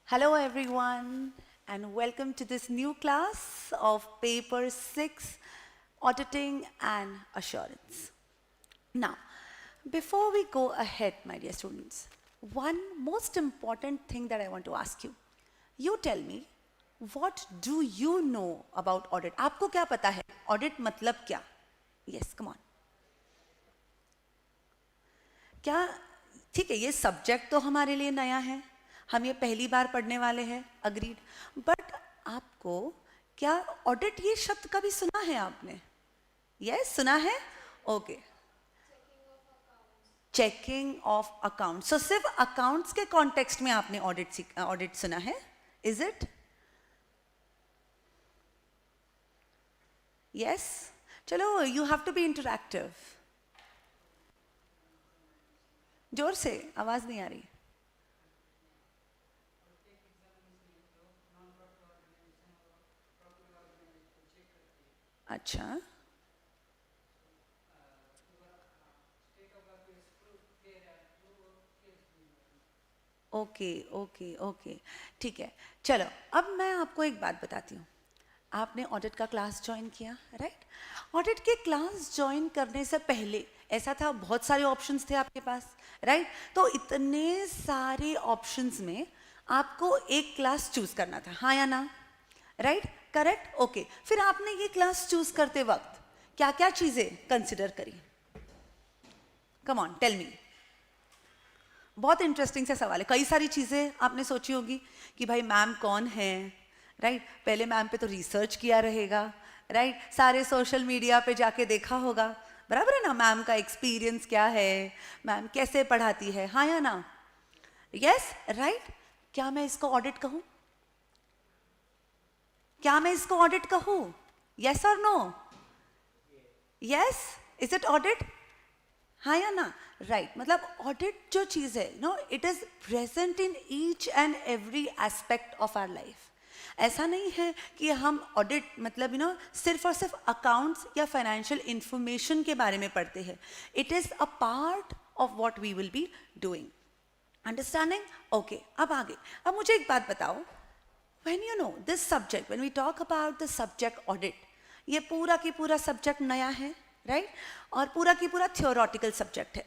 Hello everyone and welcome to this new class of paper 6 auditing and assurance. Now, before we go ahead my dear students, one most important thing that I want to ask you. You tell me, what do you know about audit? आपको क्या पता है? Audit मतलब क्या? Yes, come on. क्या ठीक है, ये सब्जेक्ट तो हमारे लिए नया है, हम ये पहली बार पढ़ने वाले हैं, अग्रीड. बट आपको क्या ऑडिट ये शब्द कभी सुना है आपने? यस, सुना है. Okay, checking of account. So सिर्फ अकाउंट्स के कॉन्टेक्स्ट में आपने ऑडिट सुना है? Is it? यस, चलो, you have to be interactive. जोर से, आवाज नहीं आ रही. अच्छा, ओके ओके ओके, ठीक है. चलो, अब मैं आपको एक बात बताती हूँ. आपने ऑडिट का क्लास ज्वाइन किया, राइट? ऑडिट के क्लास ज्वाइन करने से पहले ऐसा था, बहुत सारे ऑप्शंस थे आपके पास, राइट? तो इतने सारे ऑप्शंस में आपको एक क्लास चूज करना था, हाँ या ना? Right, correct, okay. फिर आपने ये क्लास चूज करते वक्त क्या क्या चीजें कंसिडर करी? Come on, tell me. बहुत इंटरेस्टिंग सा सवाल है. कई सारी चीजें आपने सोची होगी कि भाई मैम कौन है, राइट? पहले मैम पे तो रिसर्च किया रहेगा, राइट? सारे सोशल मीडिया पे जाके देखा होगा, बराबर है ना? मैम का एक्सपीरियंस क्या है, मैम कैसे पढ़ाती है, हाँ या ना? Yes, right. क्या मैं इसको ऑडिट कहूँ? क्या मैं इसको ऑडिट कहूँ? यस और no? Yes, is it audit? हाँ या ना? राइट, मतलब ऑडिट जो चीज है, no, it is present in each and every aspect of our life. ऐसा नहीं है कि हम ऑडिट मतलब सिर्फ और सिर्फ अकाउंट्स या फाइनेंशियल इंफॉर्मेशन के बारे में पढ़ते हैं. It is a part of what we will be doing. Understanding? Okay, अब आगे. अब मुझे एक बात बताओ, when you know this subject, when we talk about the subject audit, ये पूरा की पूरा सब्जेक्ट नया है, राइट? और पूरा की पूरा थियोरेटिकल सब्जेक्ट है.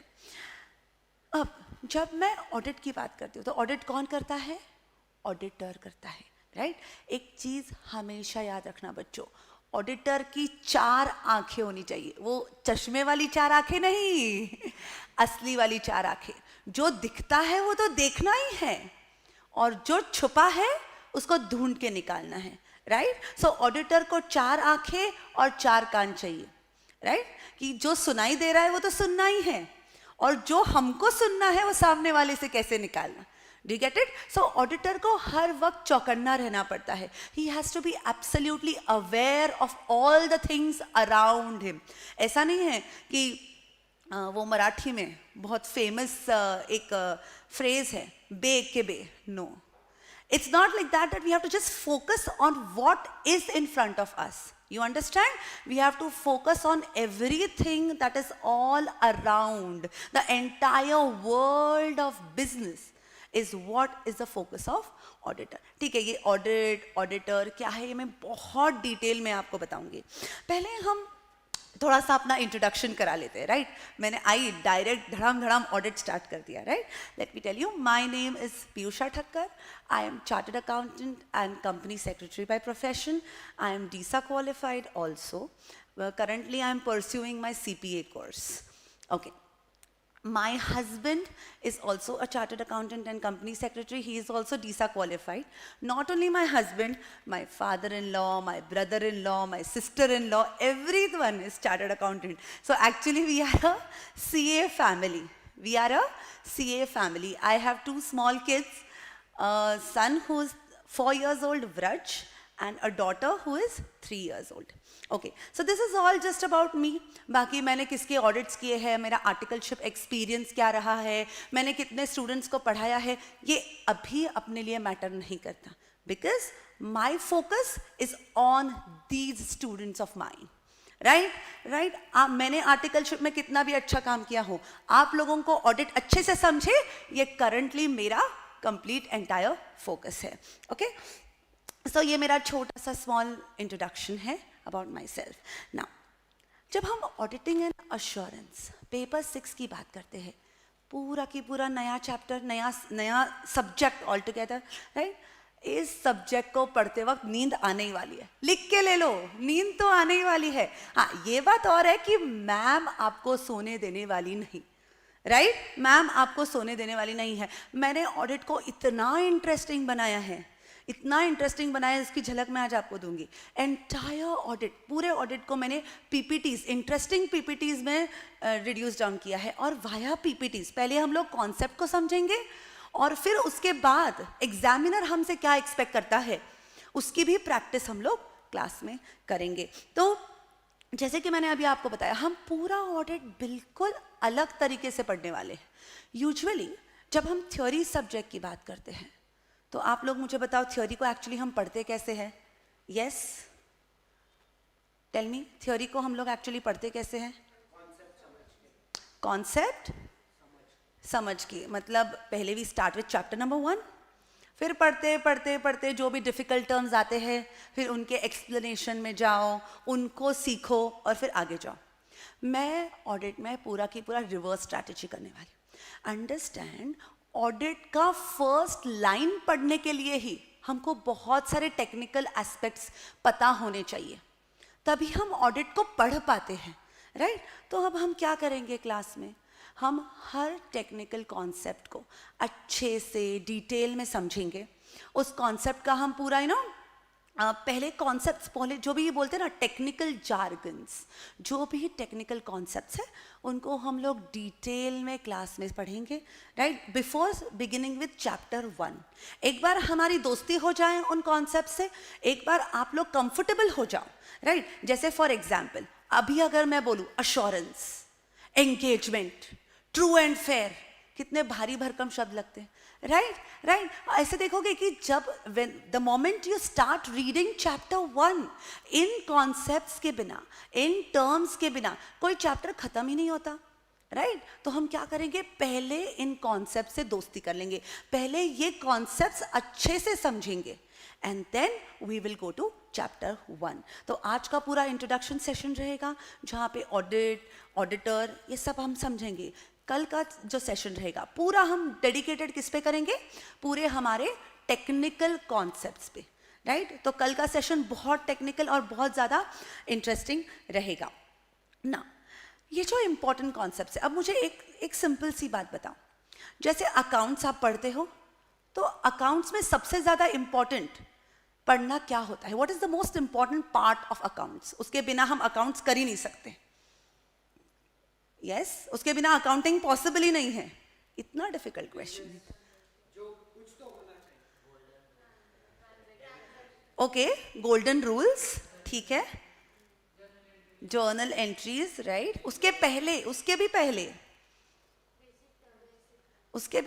अब जब मैं ऑडिट की बात करती हूँ तो ऑडिट कौन करता है? ऑडिटर करता है, राइट? एक चीज हमेशा याद रखना बच्चों, ऑडिटर की 4 आंखें होनी चाहिए. वो चश्मे वाली 4 आंखें नहीं, असली वाली 4 आंखें. जो दिखता है वो तो देखना ही है, और जो छुपा है उसको ढूंढ के निकालना है, राइट? सो ऑडिटर को 4 आंखें और 4 कान चाहिए, राइट? कि जो सुनाई दे रहा है वो तो सुनना ही है, और जो हमको सुनना है वो सामने वाले से कैसे निकालना. Do you get it? So auditor को हर वक्त चौकन्ना रहना पड़ता है. He has to be absolutely aware of all the things around him. ऐसा नहीं है कि वो मराठी में बहुत फेमस एक फ्रेज है, बे के बे. No, it's not like that we have to just focus on what is in front of us. You understand? We have to focus on everything that is all around. The entire world of business is what is the focus of auditor. ठीक है, ये audit, auditor क्या है, ये मैं बहुत detail में आपको बताऊंगी. पहले हम थोड़ा सा अपना इंट्रोडक्शन करा लेते हैं, राइट? मैंने आई डायरेक्ट धड़ाम धड़ाम ऑडिट स्टार्ट कर दिया, right? Let me tell you, my name is Piyusha Thakkar. I am chartered accountant and company secretary by profession. I am DISA qualified also. Currently I am pursuing my CPA course. Okay. My husband is also a chartered accountant and company secretary. He is also DISA qualified. Not only my husband, my father-in-law, my brother-in-law, my sister-in-law, everyone is chartered accountant. So actually we are a CA family. We are a CA family. I have 2 small kids, a son who is 4 years old, Vraj, and a daughter who is 3 years old. Okay, so this is all just about me. बाकी मैंने किसके audits किए हैं, मेरा articleship experience क्या रहा है, मैंने कितने स्टूडेंट्स को पढ़ाया है, ये अभी अपने लिए मैटर नहीं करता. Because my focus is on these students of mine. Right. मैंने आर्टिकलशिप में कितना भी अच्छा काम किया हो, आप लोगों को ऑडिट अच्छे से समझे, ये करंटली मेरा कंप्लीट एंटायर फोकस है. ओके, सो ये मेरा छोटा सा स्मॉल इंट्रोडक्शन है अबाउट माई सेल्फ. नाउ जब हम ऑडिटिंग एंड अश्योरेंस पेपर 6 की बात करते हैं, पूरा की पूरा नया चैप्टर, नया सब्जेक्ट ऑल टुगेदर, राइट. इस सब्जेक्ट को पढ़ते वक्त नींद आने ही वाली है. लिख के ले लो, नींद तो आने ही वाली है. हाँ, ये बात और है कि मैम आपको सोने देने वाली नहीं, राइट. मैम आपको सोने देने वाली नहीं है. मैंने ऑडिट को इतना इंटरेस्टिंग बनाया है, इतना इंटरेस्टिंग बनाया, इसकी झलक मैं आज आपको दूंगी. एंटायर ऑडिट, पूरे ऑडिट को मैंने पीपीटीज, इंटरेस्टिंग पीपीटीज में रिड्यूस डाउन किया है. और वाया पीपीटीज पहले हम लोग कॉन्सेप्ट को समझेंगे और फिर उसके बाद एग्जामिनर हमसे क्या एक्सपेक्ट करता है उसकी भी प्रैक्टिस हम लोग क्लास में करेंगे. तो जैसे कि मैंने अभी आपको बताया, हम पूरा ऑडिट बिल्कुल अलग तरीके से पढ़ने वाले हैं. यूजुअली जब हम थ्योरी सब्जेक्ट की बात करते हैं तो आप लोग मुझे बताओ, थ्योरी को एक्चुअली हम पढ़ते कैसे हैं? यस, टेल मी, थ्योरी को हम लोग एक्चुअली पढ़ते कैसे हैं? कॉन्सेप्ट समझ के. मतलब पहले we start with chapter number 1, फिर पढ़ते पढ़ते पढ़ते जो भी डिफिकल्ट टर्म्स आते हैं फिर उनके एक्सप्लेनेशन में जाओ, उनको सीखो और फिर आगे जाओ. मैं ऑडिट में पूरा की पूरा रिवर्स स्ट्रैटेजी करने वाली. अंडरस्टैंड, ऑडिट का फर्स्ट लाइन पढ़ने के लिए ही हमको बहुत सारे टेक्निकल एस्पेक्ट्स पता होने चाहिए, तभी हम ऑडिट को पढ़ पाते हैं, राइट. तो अब हम क्या करेंगे क्लास में, हम हर टेक्निकल कॉन्सेप्ट को अच्छे से डिटेल में समझेंगे. उस कॉन्सेप्ट का हम पूरा पहले कॉन्सेप्ट्स, पहले जो भी ये बोलते हैं ना टेक्निकल जार्गन्स, जो भी टेक्निकल कॉन्सेप्ट्स हैं उनको हम लोग डिटेल में क्लास में पढ़ेंगे, right. Before beginning with chapter 1, एक बार हमारी दोस्ती हो जाए उन कॉन्सेप्ट से, एक बार आप लोग कंफर्टेबल हो जाओ, राइट. जैसे फॉर एग्जाम्पल अभी अगर मैं बोलूँ assurance, engagement, true and fair, कितने भारी भरकम शब्द लगते हैं, राइट. ऐसे देखोगे कि जब the moment you start reading chapter 1, in concepts के बिना, इन टर्म्स के बिना कोई चैप्टर खत्म ही नहीं होता, राइट. तो हम क्या करेंगे, पहले इन कॉन्सेप्ट से दोस्ती कर लेंगे, पहले ये कॉन्सेप्ट्स अच्छे से समझेंगे and then we will go to chapter 1. तो आज का पूरा इंट्रोडक्शन सेशन रहेगा जहाँ पे ऑडिट, ऑडिटर, ये सब हम समझेंगे. कल का जो सेशन रहेगा पूरा हम डेडिकेटेड किस पे करेंगे, पूरे हमारे टेक्निकल कॉन्सेप्ट्स पे, राइट. तो कल का सेशन बहुत टेक्निकल और बहुत ज़्यादा इंटरेस्टिंग रहेगा ना. ये जो इम्पोर्टेंट कॉन्सेप्ट्स है, अब मुझे एक सिंपल सी बात बताओ. जैसे अकाउंट्स आप पढ़ते हो तो अकाउंट्स में सबसे ज़्यादा इम्पॉर्टेंट पढ़ना क्या होता है? What is the most important part of accounts? उसके बिना हम अकाउंट्स कर ही नहीं सकते. यस, उसके बिना अकाउंटिंग पॉसिबल ही नहीं है. इतना difficult question. Okay, golden rules, ठीक है. Journal entries, right. उसके भी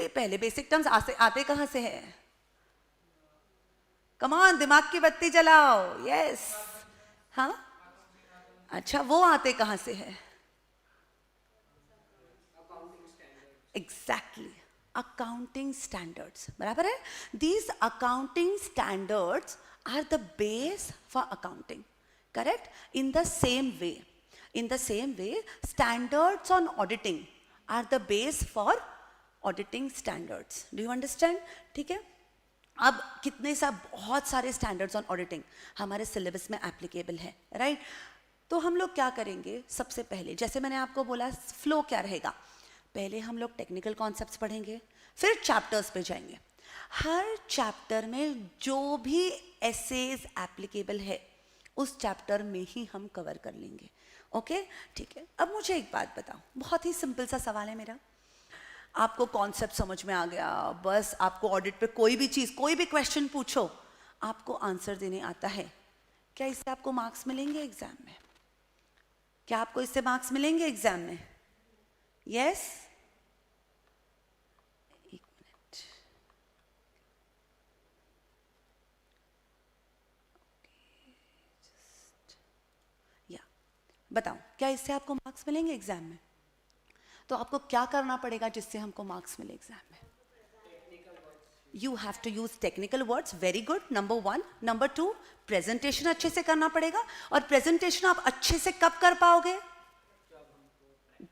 पहले बेसिक टर्म्स आते कहाँ से है? कम ऑन, दिमाग की बत्ती जलाओ. यस, हाँ, अच्छा, वो आते कहाँ से है? एग्जैक्टली, अकाउंटिंग स्टैंडर्ड्स, बराबर है. These accounting standards are the base for accounting, correct. In the same way standards on auditing are the base for auditing standards. Do you understand? ठीक है. अब बहुत सारे स्टैंडर्ड्स ऑन ऑडिटिंग हमारे syllabus में applicable है, राइट. तो हम लोग क्या करेंगे, सबसे पहले जैसे मैंने आपको बोला फ्लो क्या रहेगा, पहले हम लोग टेक्निकल कॉन्सेप्ट्स पढ़ेंगे, फिर चैप्टर्स पे जाएंगे. हर चैप्टर में जो भी एसेज एप्लीकेबल है उस चैप्टर में ही हम कवर कर लेंगे. ओके, ठीक है. अब मुझे एक बात बताओ, बहुत ही सिंपल सा सवाल है मेरा. आपको कॉन्सेप्ट समझ में आ गया, बस आपको ऑडिट पे कोई भी चीज़, कोई भी क्वेश्चन पूछो, आपको आंसर देने आता है, क्या इससे आपको मार्क्स मिलेंगे एग्जाम में? क्या आपको इससे मार्क्स मिलेंगे एग्जाम में? यस, एक मिनट. या बताओ, क्या इससे आपको मार्क्स मिलेंगे एग्जाम में? तो आपको क्या करना पड़ेगा जिससे हमको मार्क्स मिले एग्जाम में? You have to use technical words, very good, number 1. Number 2, presentation अच्छे से करना पड़ेगा. और प्रेजेंटेशन आप अच्छे से कब कर पाओगे?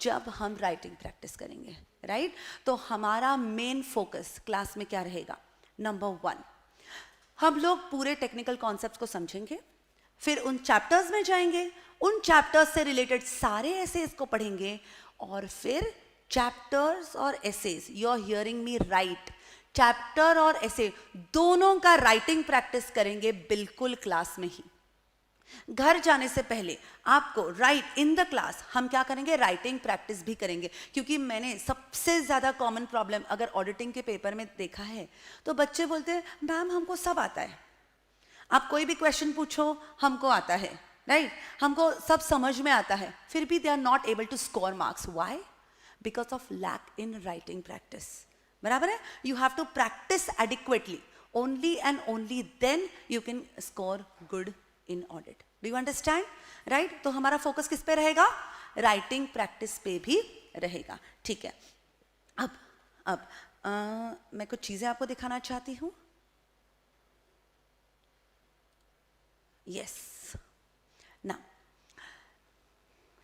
जब हम राइटिंग प्रैक्टिस करेंगे, राइट? तो हमारा मेन फोकस क्लास में क्या रहेगा? नंबर 1, हम लोग पूरे टेक्निकल कॉन्सेप्ट्स को समझेंगे, फिर उन चैप्टर्स में जाएंगे, उन चैप्टर्स से रिलेटेड सारे एसेज को पढ़ेंगे, और फिर चैप्टर्स और essays, you are hearing me right, chapter और एसे दोनों का राइटिंग प्रैक्टिस करेंगे बिल्कुल क्लास में ही. घर जाने से पहले आपको राइट इन द क्लास हम क्या करेंगे? राइटिंग प्रैक्टिस भी करेंगे. क्योंकि मैंने सबसे ज़्यादा कॉमन प्रॉब्लम अगर ऑडिटिंग के पेपर में देखा है तो बच्चे बोलते हैं मैम हमको सब आता है, आप कोई भी क्वेश्चन पूछो हमको आता है, राइट? हमको सब समझ में आता है, फिर भी they are not able to score marks. Why? Because of lack in writing practice. बराबर है? You have to practice adequately, only and only then you can score good in audit. Do you understand? Right? तो हमारा focus किस पे रहेगा? Writing practice पे भी रहेगा. ठीक है. अब मैं कुछ चीजें आपको दिखाना चाहती हूं. यस, ना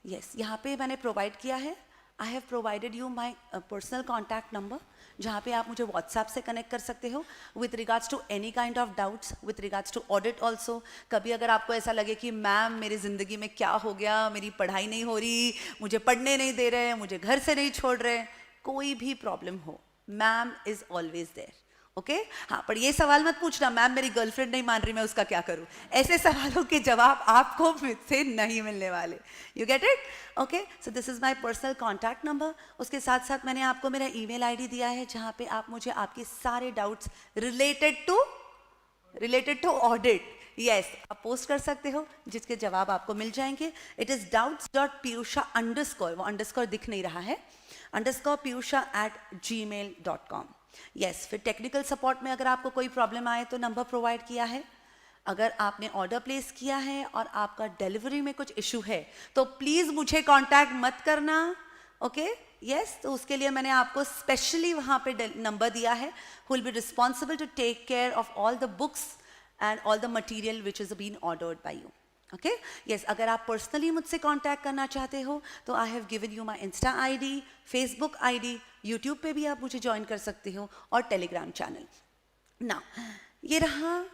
यस, यहाँ पे मैंने प्रोवाइड किया है, I have provided you my personal contact number, जहाँ पे आप मुझे व्हाट्सएप से कनेक्ट कर सकते हो with regards to any kind of doubts, with regards to audit also. कभी अगर आपको ऐसा लगे कि मैम मेरी ज़िंदगी में क्या हो गया, मेरी पढ़ाई नहीं हो रही, मुझे पढ़ने नहीं दे रहे, मुझे घर से नहीं छोड़ रहे, कोई भी प्रॉब्लम हो, ma'am is always there. Okay हाँ, पर ये सवाल मत पूछना मैम मेरी गर्लफ्रेंड नहीं मान रही, मैं उसका क्या करूँ. ऐसे सवालों के जवाब आपको मुझसे नहीं मिलने वाले. You get it? Okay, so this is my personal contact number. उसके साथ साथ मैंने आपको मेरा ईमेल आईडी दिया है, जहाँ पे आप मुझे आपके सारे doubts related to audit, yes, आप पोस्ट कर सकते हो, जिसके जवाब आपको मिल जाएंगे. इट इज़ doubts.piyusha_, वो अंडरस्कोर दिख नहीं रहा है, _piyusha@gmail.com. यस, फिर टेक्निकल सपोर्ट में अगर आपको कोई प्रॉब्लम आए तो नंबर प्रोवाइड किया है. अगर आपने ऑर्डर प्लेस किया है और आपका डिलीवरी में कुछ इशू है तो प्लीज़ मुझे कांटेक्ट मत करना. ओके यस, तो उसके लिए मैंने आपको स्पेशली वहाँ पे नंबर दिया है, who will be responsible to take care of all the books and all the material which is been ordered by you. Okay yes, अगर आप पर्सनली मुझसे कांटेक्ट करना चाहते हो तो I have given you my insta ID, Facebook ID, YouTube पे भी आप मुझे ज्वाइन कर सकते हो, और टेलीग्राम चैनल. ना ये रहा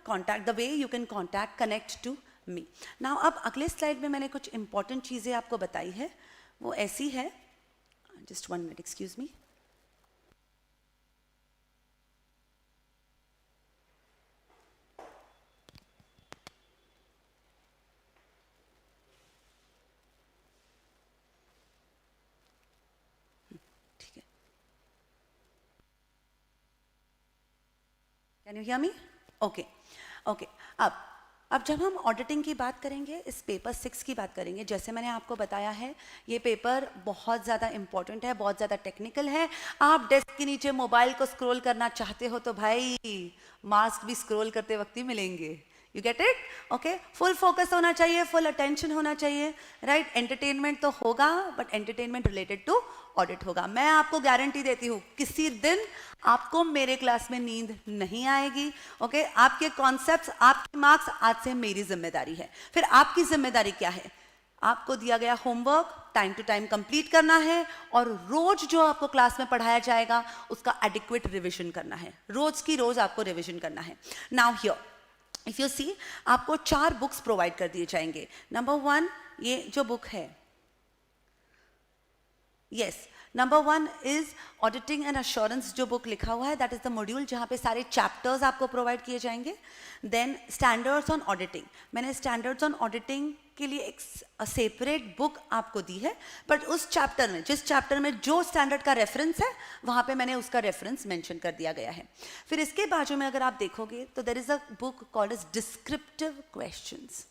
contact, the way you can contact, connect to me. Now अब अगले स्लाइड में मैंने कुछ इंपॉर्टेंट चीज़ें आपको बताई है, वो ऐसी है, just 1 minute, excuse me. Can you hear me? Okay okay. अब जब हम ऑडिटिंग की बात करेंगे, इस पेपर 6 की बात करेंगे, जैसे मैंने आपको बताया है ये पेपर बहुत ज़्यादा इंपॉर्टेंट है, बहुत ज़्यादा टेक्निकल है. आप डेस्क के नीचे मोबाइल को स्क्रॉल करना चाहते हो तो भाई मार्क्स भी स्क्रॉल करते वक्त ही मिलेंगे. You get it? Okay, full focus होना चाहिए, फुल अटेंशन होना चाहिए, राइट? एंटरटेनमेंट तो होगा, but entertainment related to audit होगा. मैं आपको गारंटी देती हूँ किसी दिन आपको मेरे क्लास में नींद नहीं आएगी. ओके, आपके कॉन्सेप्ट्स, आपके मार्क्स आज से मेरी जिम्मेदारी है. फिर आपकी जिम्मेदारी क्या है? आपको दिया गया homework time to time complete करना है, और रोज जो आपको क्लास में पढ़ाया जाएगा उसका एडिक्वेट रिविजन करना है. रोज की रोज आपको रिविजन करना है. Now here if you see, आपको 4 बुक्स प्रोवाइड कर दिए जाएंगे. नंबर 1 ये जो बुक है, yes, number 1 is auditing and assurance, जो बुक लिखा हुआ है दैट इज द मॉड्यूल जहाँ पे सारे चैप्टर्स आपको प्रोवाइड किए जाएंगे. देन स्टैंडर्ड्स ऑन ऑडिटिंग, मैंने स्टैंडर्ड्स ऑन ऑडिटिंग के लिए एक सेपरेट बुक आपको दी है, बट उस चैप्टर में, जिस चैप्टर में जो स्टैंडर्ड का रेफरेंस है वहाँ पे मैंने उसका रेफरेंस मेंशन कर दिया गया है. फिर इसके बाजू में अगर आप देखोगे तो there is a book called as descriptive questions.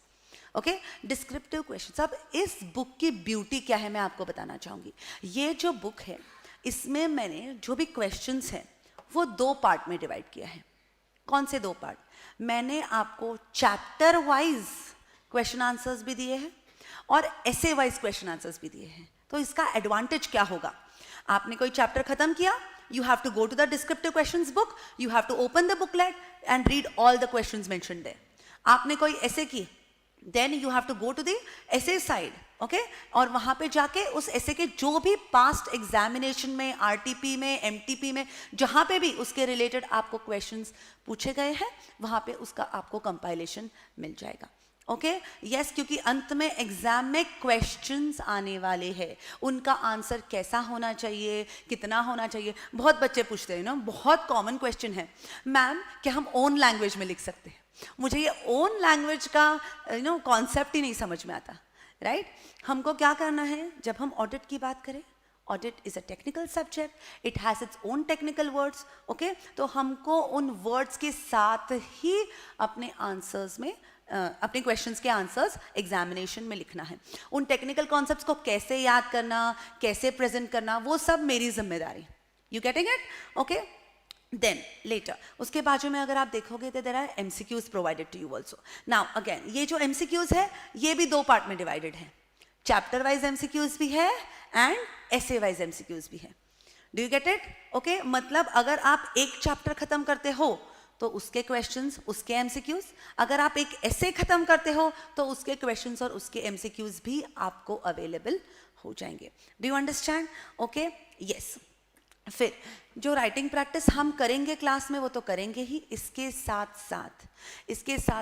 Okay, descriptive questions. अब इस बुक की ब्यूटी क्या है मैं आपको बताना चाहूँगी. ये जो बुक है इसमें मैंने जो भी क्वेश्चंस हैं वो 2 पार्ट में डिवाइड किया है. कौन से 2 पार्ट? मैंने आपको चैप्टर वाइज क्वेश्चन आंसर्स भी दिए हैं और ऐसे वाइज क्वेश्चन आंसर्स भी दिए हैं. तो इसका एडवांटेज क्या होगा? आपने कोई चैप्टर खत्म किया, you have to go to the descriptive questions book, you have to open the booklet and read all the questions mentioned there. आपने कोई ऐसे की, then you have to go to the essay side, okay? और वहाँ पे जाके उस essay के जो भी past examination में, RTP में, MTP में, जहाँ पे भी उसके related आपको questions पूछे गए हैं, वहाँ पे उसका आपको compilation मिल जाएगा. ओके यस, क्योंकि अंत में एग्जाम में क्वेश्चंस आने वाले हैं, उनका आंसर कैसा होना चाहिए, कितना होना चाहिए. बहुत बच्चे पूछते हैं ना, बहुत कॉमन क्वेश्चन है, मैम क्या हम ओन लैंग्वेज में लिख सकते हैं? मुझे ये ओन लैंग्वेज का कॉन्सेप्ट ही नहीं समझ में आता, राइट? हमको क्या करना है जब हम ऑडिट की बात करें? Audit is a technical subject, it has its own technical words, okay? तो हमको उन वर्ड्स के साथ ही अपने आंसर्स में अपने क्वेश्चंस के आंसर्स एग्जामिनेशन में लिखना है. उन टेक्निकल कॉन्सेप्ट्स को कैसे याद करना, कैसे प्रेजेंट करना, वो सब मेरी जिम्मेदारी. You getting it? Okay. Then later उसके बाजू में अगर आप देखोगे तो there are MCQs provided to you also. Now again ये जो एमसीक्यूज है ये भी दो पार्ट में डिवाइडेड है. चैप्टर वाइज एमसीक्यूज भी है एंड एसे वाइज एमसीक्यूज भी है. Do you get it? Okay, मतलब अगर आप एक चैप्टर खत्म करते हो तो उसके क्वेश्चंस, उसके एमसीक्यूज. अगर आप एक ऐसे खत्म करते हो तो उसके क्वेश्चंस और उसके एमसीक्यूज भी आपको अवेलेबल हो जाएंगे. Do you understand? Okay yes. फिर जो राइटिंग प्रैक्टिस हम करेंगे क्लास में वो तो करेंगे ही, इसके साथ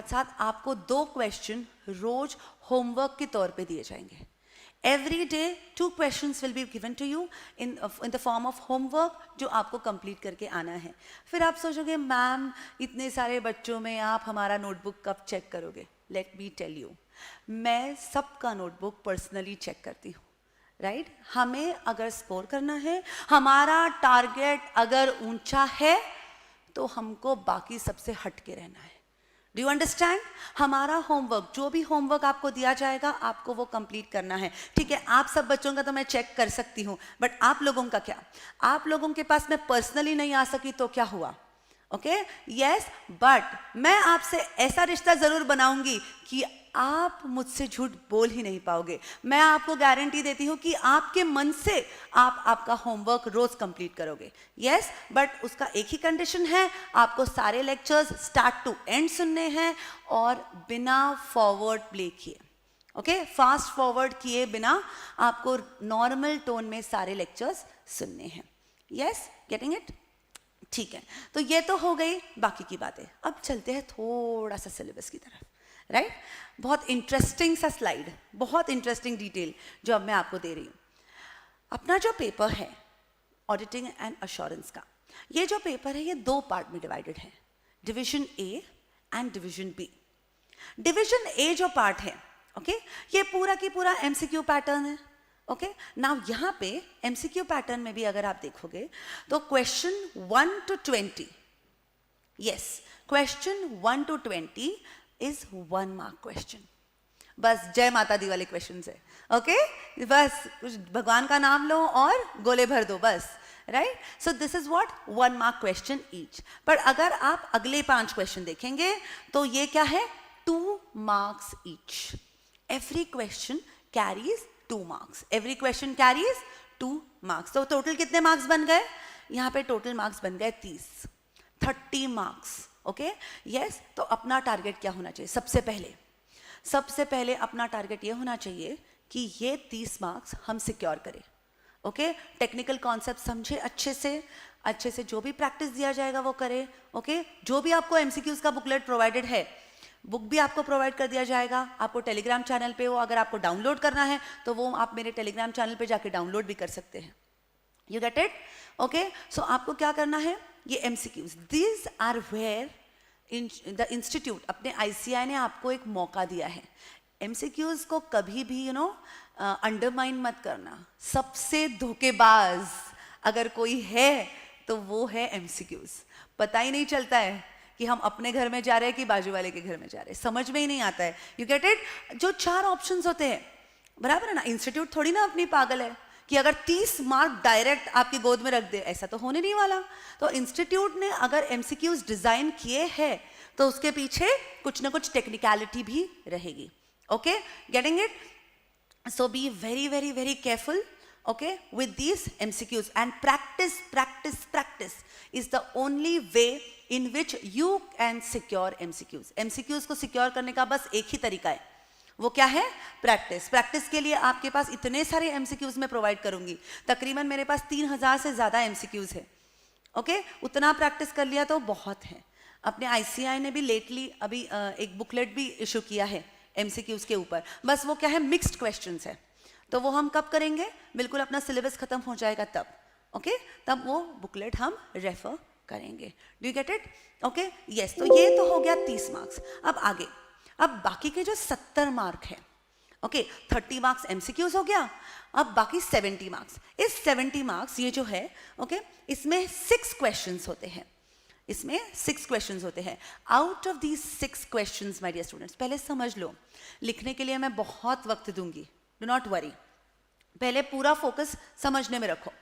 साथ आपको 2 क्वेश्चन रोज होमवर्क के तौर पे दिए जाएंगे. Every day 2 questions will be given to you in the form of homework जो आपको complete करके आना है. फिर आप सोचोगे मैम इतने सारे बच्चों में आप हमारा नोटबुक कब चेक करोगे? Let me tell you, मैं सबका नोटबुक पर्सनली चेक करती हूँ, राइट? हमें अगर स्कोर करना है, हमारा टारगेट अगर ऊंचा है तो हमको बाकी सबसे हट के रहना है. Do you understand? हमारा होमवर्क, जो भी होमवर्क आपको दिया जाएगा आपको वो कंप्लीट करना है. ठीक है, आप सब बच्चों का तो मैं चेक कर सकती हूँ, बट आप लोगों का क्या? आप लोगों के पास मैं पर्सनली नहीं आ सकी तो क्या हुआ? ओके यस, बट मैं आपसे ऐसा रिश्ता जरूर बनाऊंगी कि आप मुझसे झूठ बोल ही नहीं पाओगे. मैं आपको गारंटी देती हूँ कि आपके मन से आप आपका होमवर्क रोज कंप्लीट करोगे. यस, बट उसका एक ही कंडीशन है, आपको सारे लेक्चर्स स्टार्ट टू एंड सुनने हैं और बिना फॉरवर्ड प्ले किए. ओके, फास्ट फॉरवर्ड किए बिना आपको नॉर्मल टोन में सारे लेक्चर्स सुनने हैं. Yes, getting it? ठीक है, तो ये तो हो गई बाकी की बातें. अब चलते हैं थोड़ा सा सिलेबस की तरफ, राइट? बहुत इंटरेस्टिंग सा स्लाइड, बहुत इंटरेस्टिंग डिटेल जो अब मैं आपको दे रही हूँ. अपना जो पेपर है ऑडिटिंग एंड अश्योरेंस का, ये जो पेपर है ये 2 पार्ट में डिवाइडेड है, division A and division B. Division A जो पार्ट है, ओके, ये पूरा की पूरा एमसीक्यू पैटर्न है. ओके, नाउ यहाँ पे एमसीक्यू पैटर्न में भी अगर आप देखोगे तो question 1 to 20, yes, question 1 to 20 is 1 mark question. बस जय माता दी वाले क्वेश्चन है. ओके, बस कुछ भगवान का नाम लो और गोले भर दो बस, right? So this is what 1 mark question each. पर अगर आप अगले 5 क्वेश्चन देखेंगे तो ये क्या है? 2 marks each. Every question carries 2 marks. Every question carries 2 marks. तो टोटल कितने मार्क्स बन गए? यहाँ पे टोटल मार्क्स बन गए 30 मार्क्स. ओके यस, तो अपना टारगेट क्या होना चाहिए? सबसे पहले अपना टारगेट ये होना चाहिए कि ये 30 मार्क्स हम सिक्योर करें. ओके, टेक्निकल कॉन्सेप्ट समझे अच्छे से जो भी प्रैक्टिस दिया जाएगा वो करें. ओके, जो भी आपको एमसीक्यूज का बुकलेट प्रोवाइडेड है, बुक भी आपको प्रोवाइड कर दिया जाएगा. आपको टेलीग्राम चैनल पे वो अगर आपको डाउनलोड करना है तो वो आप मेरे टेलीग्राम चैनल पे जाके डाउनलोड भी कर सकते हैं. You get it? Okay, so आपको क्या करना है? ये MCQs, these are where the institute, अपने आईसीआई ने आपको एक मौका दिया है. एमसीक्यूज को कभी भी अंडरमाइन मत करना. सबसे धोखेबाज अगर कोई है तो वो है एमसीक्यूज. पता ही नहीं चलता है कि हम अपने घर में जा रहे हैं कि बाजू वाले के घर में जा रहे हैं, समझ में ही नहीं आता है. You get it? जो 4 ऑप्शंस होते हैं, बराबर है ना? इंस्टीट्यूट थोड़ी ना अपनी पागल है कि अगर 30 मार्क डायरेक्ट आपकी गोद में रख दे, ऐसा तो होने नहीं वाला. तो इंस्टीट्यूट ने अगर एमसीक्यूज डिजाइन किए हैं तो उसके पीछे कुछ ना कुछ टेक्निकलिटी भी रहेगी. Okay, getting it? So be very very very careful. okay, with these MCQs, and practice is the only way in which you can secure MCQs. MCQs को secure करने का बस एक ही तरीका है, वो क्या है? प्रैक्टिस के लिए आपके पास इतने सारे MCQs मैं प्रोवाइड करूंगी, तकरीबन मेरे पास 3000 से ज़्यादा MCQs है, ओके, उतना प्रैक्टिस कर लिया तो बहुत है। अपने ICI ने भी लेटली अभी एक बुकलेट भी इशू किया है MCQs के ऊपर, बस वो क्या है, मिक्स्ड क्वेश्चंस है, तो वो हम कब करेंगे? बिल्कुल अपना सिलेबस खत्म हो जाएगा तब, ओके, तब वो बुकलेट हम रेफर करेंगे। Do you get it? Okay, yes. तो ये तो हो गया 30 मार्क्स। अब आगे, अब बाकी के जो 70 मार्क है, ओके, 30 मार्क्स MCQs हो गया, अब बाकी 70 मार्क्स। इस 70 मार्क्स ये जो है, ओके, इसमें 6 क्वेश्चंस होते हैं, इसमें 6 क्वेश्चंस होते हैं। Out of these 6 questions my dear students, पहले समझ लो, लिखने के लिए मैं बहुत वक्त दूंगी, डू नॉट वरी, पहले पूरा फोकस समझने में रखो।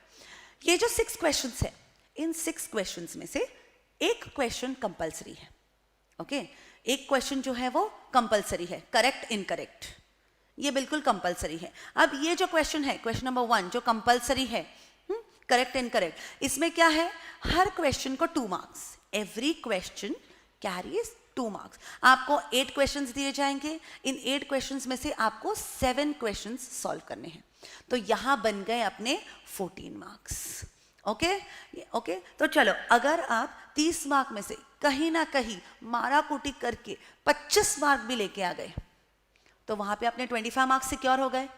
ये जो 6 क्वेश्चंस है, इन 6 क्वेश्चंस में से एक क्वेश्चन कंपलसरी है, ओके, एक क्वेश्चन जो है वो कंपलसरी है, करेक्ट इनकरेक्ट, ये बिल्कुल कंपलसरी है। अब ये जो क्वेश्चन है, क्वेश्चन नंबर 1 जो कंपलसरी है, करेक्ट इनकरेक्ट, इसमें क्या है, हर क्वेश्चन को 2 marks, every question carries 2 marks. आपको 8 क्वेश्चंस दिए जाएंगे, इन 8 क्वेश्चंस में से आपको 7 क्वेश्चंस सॉल्व करने हैं, तो यहां बन गए अपने 14 मार्क्स, ओके, ओके। तो चलो, अगर आप 30 मार्क में से कहीं ना कहीं मारा कूटी करके 25 मार्क भी लेके आ गए, तो वहां पे अपने 25 मार्क्स सिक्योर हो गए,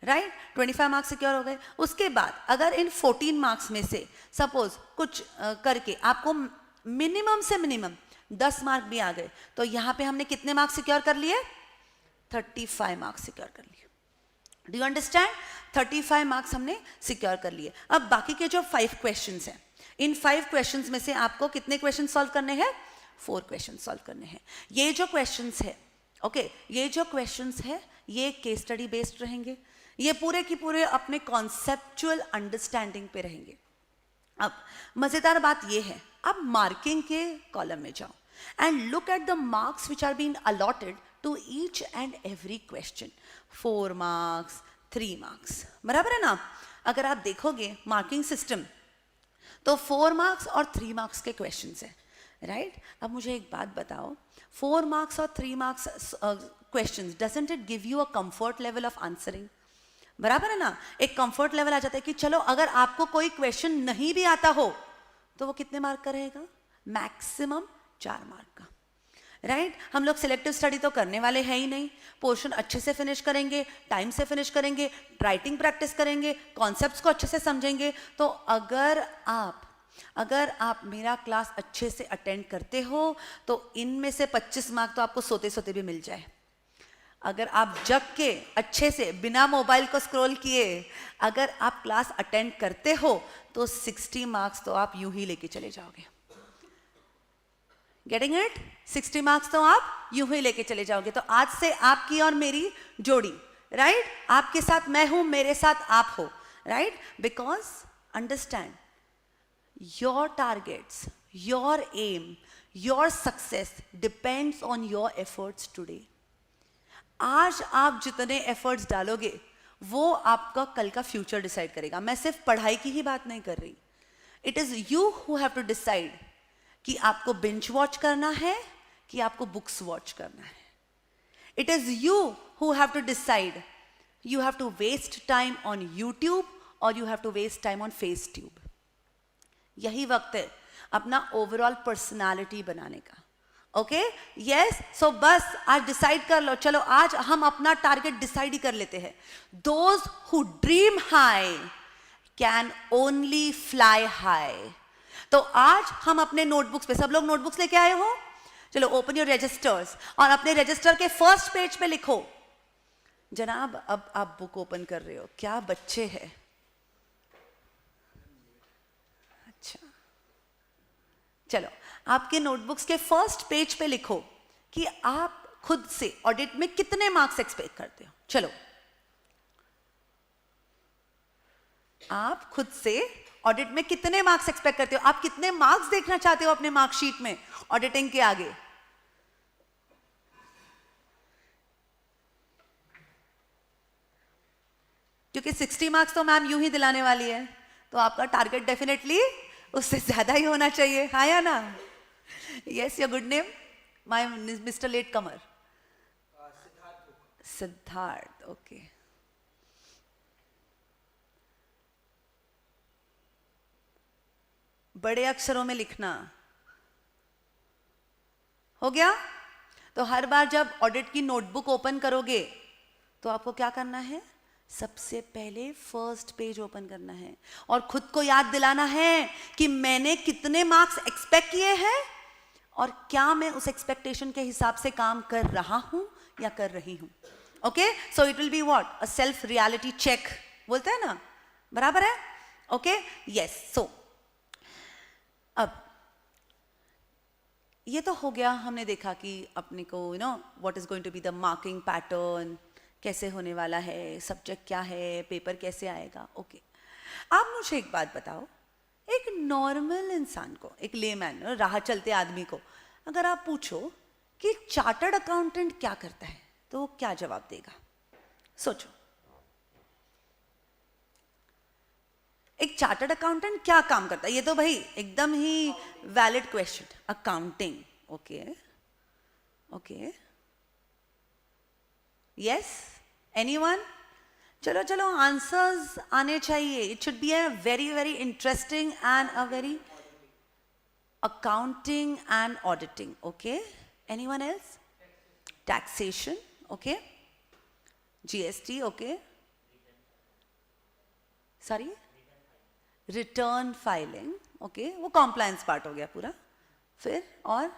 राइट, 25 मार्क्स सिक्योर हो गए। उसके बाद अगर इन 14 मार्क्स में से सपोज कुछ करके आपको मिनिमम से मिनिमम 10 मार्क भी आ गए, तो यहाँ पे हमने कितने मार्क्स सिक्योर कर लिए? 35 मार्क्स सिक्योर कर लिए। Do you understand? 35 मार्क्स हमने सिक्योर कर लिए। अब बाकी के जो 5 क्वेश्चंस हैं, इन 5 क्वेश्चंस में से आपको कितने क्वेश्चन सॉल्व करने हैं? 4 क्वेश्चन सॉल्व करने हैं। ये जो क्वेश्चंस है, ओके, ये जो क्वेश्चंस है ये केस स्टडी बेस्ड रहेंगे, ये पूरे की पूरे अपने कॉन्सेप्चुअल अंडरस्टैंडिंग पे रहेंगे। अब मजेदार बात ये है, अब मार्किंग के कॉलम में जाओ and look at the marks which are been allotted to each and every question. 4 marks, 3 marks, बराबर है ना? अगर आप देखोगे मार्किंग सिस्टम, तो 4 मार्क्स और 3 मार्क्स के क्वेश्चंस है, राइट? अब मुझे एक बात बताओ, 4 मार्क्स और 3 marks questions, doesn't it give you a comfort level of answering? बराबर है ना? एक कंफर्ट लेवल आ जाता है कि चलो अगर आपको कोई क्वेश्चन नहीं भी आता हो तो वो कितने मार्क का रहेगा? मैक्सिमम 4 मार्क का, राइट? हम लोग सिलेक्टिव स्टडी तो करने वाले हैं ही नहीं, पोर्शन अच्छे से फिनिश करेंगे, टाइम से फिनिश करेंगे, राइटिंग प्रैक्टिस करेंगे, कॉन्सेप्ट्स को अच्छे से समझेंगे। तो अगर आप मेरा क्लास अच्छे से अटेंड करते हो तो इनमें से 25 मार्क तो आपको सोते सोते भी मिल जाए। अगर आप जग के अच्छे से बिना मोबाइल को स्क्रॉल किए अगर आप क्लास अटेंड करते हो तो 60 मार्क्स तो आप यूं ही लेके चले जाओगे। Getting it? 60 मार्क्स तो आप यूं ही लेके चले जाओगे। तो आज से आपकी और मेरी जोड़ी, राइट? आपके साथ मैं हूं, मेरे साथ आप हो, right? Because understand, your targets, your aim, your success depends on your efforts today. आज आप जितने एफर्ट्स डालोगे वो आपका कल का फ्यूचर डिसाइड करेगा। मैं सिर्फ पढ़ाई की ही बात नहीं कर रही, it is you who have to decide कि आपको बिंज वॉच करना है कि आपको बुक्स वॉच करना है। It is you who have to decide, you have to waste time on YouTube और you have to waste time on face tube. यही वक्त है अपना ओवरऑल पर्सनालिटी बनाने का। Okay, yes. सो बस आज डिसाइड कर लो, चलो आज हम अपना टारगेट डिसाइड ही कर लेते हैं। Those who dream high can only fly high. तो आज हम अपने नोटबुक्स पे, सब लोग नोटबुक्स लेके आए हो? चलो ओपन योर रजिस्टर्स और अपने रजिस्टर के फर्स्ट पेज पे लिखो, जनाब अब आप बुक ओपन कर रहे हो, क्या बच्चे हैं। अच्छा, चलो आपके नोटबुक्स के फर्स्ट पेज पे लिखो कि आप खुद से ऑडिट में कितने मार्क्स एक्सपेक्ट करते हो। चलो आप खुद से ऑडिट में कितने मार्क्स एक्सपेक्ट करते हो? आप कितने मार्क्स देखना चाहते हो अपने मार्कशीट में ऑडिटिंग के आगे? क्योंकि 60 मार्क्स तो मैम यूं ही दिलाने वाली है, तो आपका टारगेट डेफिनेटली उससे ज्यादा ही होना चाहिए, हाँ या ना? Yes, your good name my mister late comer? Siddharth, okay. बड़े अक्षरों में लिखना हो गया? तो हर बार जब ऑडिट की नोटबुक ओपन करोगे तो आपको क्या करना है? सबसे पहले फर्स्ट पेज ओपन करना है और खुद को याद दिलाना है कि मैंने कितने मार्क्स एक्सपेक्ट किए हैं और क्या मैं उस एक्सपेक्टेशन के हिसाब से काम कर रहा हूं या कर रही हूं। Okay, so it will be what? A self reality check बोलते हैं ना, बराबर है? Okay, yes. सो अब ये तो हो गया, हमने देखा कि अपने को what is going to be the marking pattern, कैसे होने वाला है, सब्जेक्ट क्या है, पेपर कैसे आएगा। ओके, आप मुझे एक बात बताओ, एक नॉर्मल इंसान को, एक लेमैन, राह चलते आदमी को अगर आप पूछो कि चार्टर्ड अकाउंटेंट क्या करता है, तो वो क्या जवाब देगा? सोचो, एक चार्टर्ड अकाउंटेंट क्या काम करता है? ये तो भाई एकदम ही valid question. Accounting, okay okay, yes, anyone? चलो चलो, आंसर्स आने चाहिए। It should be a very very interesting and a very accounting and auditing, okay. Anyone else? Taxation, okay. GST, okay. Sorry, return filing, okay, वो compliance part हो गया पूरा। फिर और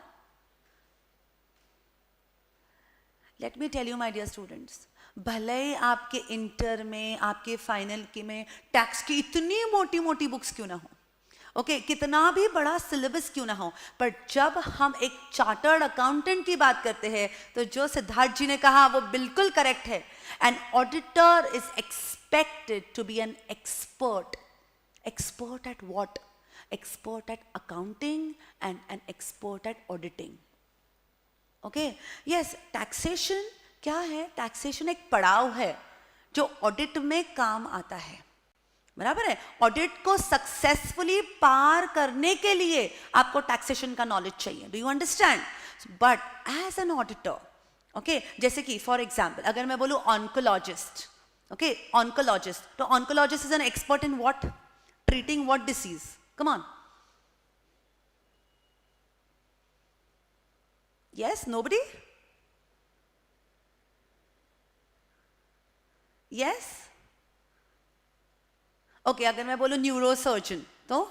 let me tell you my dear students, भले ही आपके inter में, आपके फाइनल के में टैक्स की इतनी मोटी मोटी बुक्स क्यों ना हो, ओके, कितना भी बड़ा सिलेबस क्यों ना हो, पर जब हम एक चार्टर्ड अकाउंटेंट की बात करते हैं तो जो सिद्धार्थ जी ने कहा वो बिल्कुल करेक्ट है। An auditor is expected to be an expert. Expert at what? Expert at accounting and an expert at auditing. Okay? Yes, taxation क्या है? Taxation एक पड़ाव है जो ऑडिट में काम आता है, बराबर है? ऑडिट को सक्सेसफुली पार करने के लिए आपको टैक्सेशन का नॉलेज चाहिए। Do you understand? But as an auditor, okay, जैसे कि फॉर एग्जाम्पल अगर मैं बोलूं ऑन्कोलॉजिस्ट, ओके, ऑन्कोलॉजिस्ट, तो oncologist is an expert in what? Treating what disease? Come on. Yes, nobody? Yes? Okay, अगर मैं बोलूं न्यूरोसर्जन, तो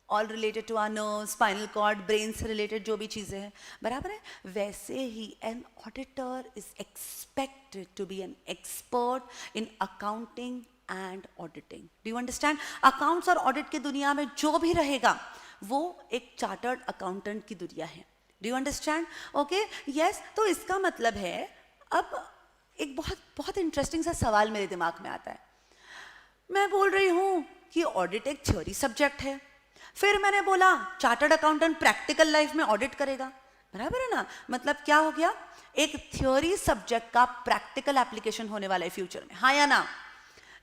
all related to our nerve, spinal cord, brain से रिलेटेड जो भी चीजें हैं, बराबर है? वैसे ही an auditor is expected to be an expert in accounting and auditing. Do you understand? Accounts और ऑडिट की दुनिया में जो भी रहेगा वो एक चार्टर्ड अकाउंटेंट की दुनिया है। Do you understand? Okay, yes. तो इसका मतलब है, अब एक बहुत बहुत इंटरेस्टिंग सा सवाल मेरे दिमाग में आता है। मैं बोल रही हूं कि ऑडिट एक थ्योरी सब्जेक्ट है, फिर मैंने बोला चार्टर्ड अकाउंटेंट प्रैक्टिकल लाइफ में ऑडिट करेगा, बराबर है ना? मतलब क्या हो गया? एक थ्योरी सब्जेक्ट का प्रैक्टिकल एप्लीकेशन होने वाला है फ्यूचर में, हाँ या ना?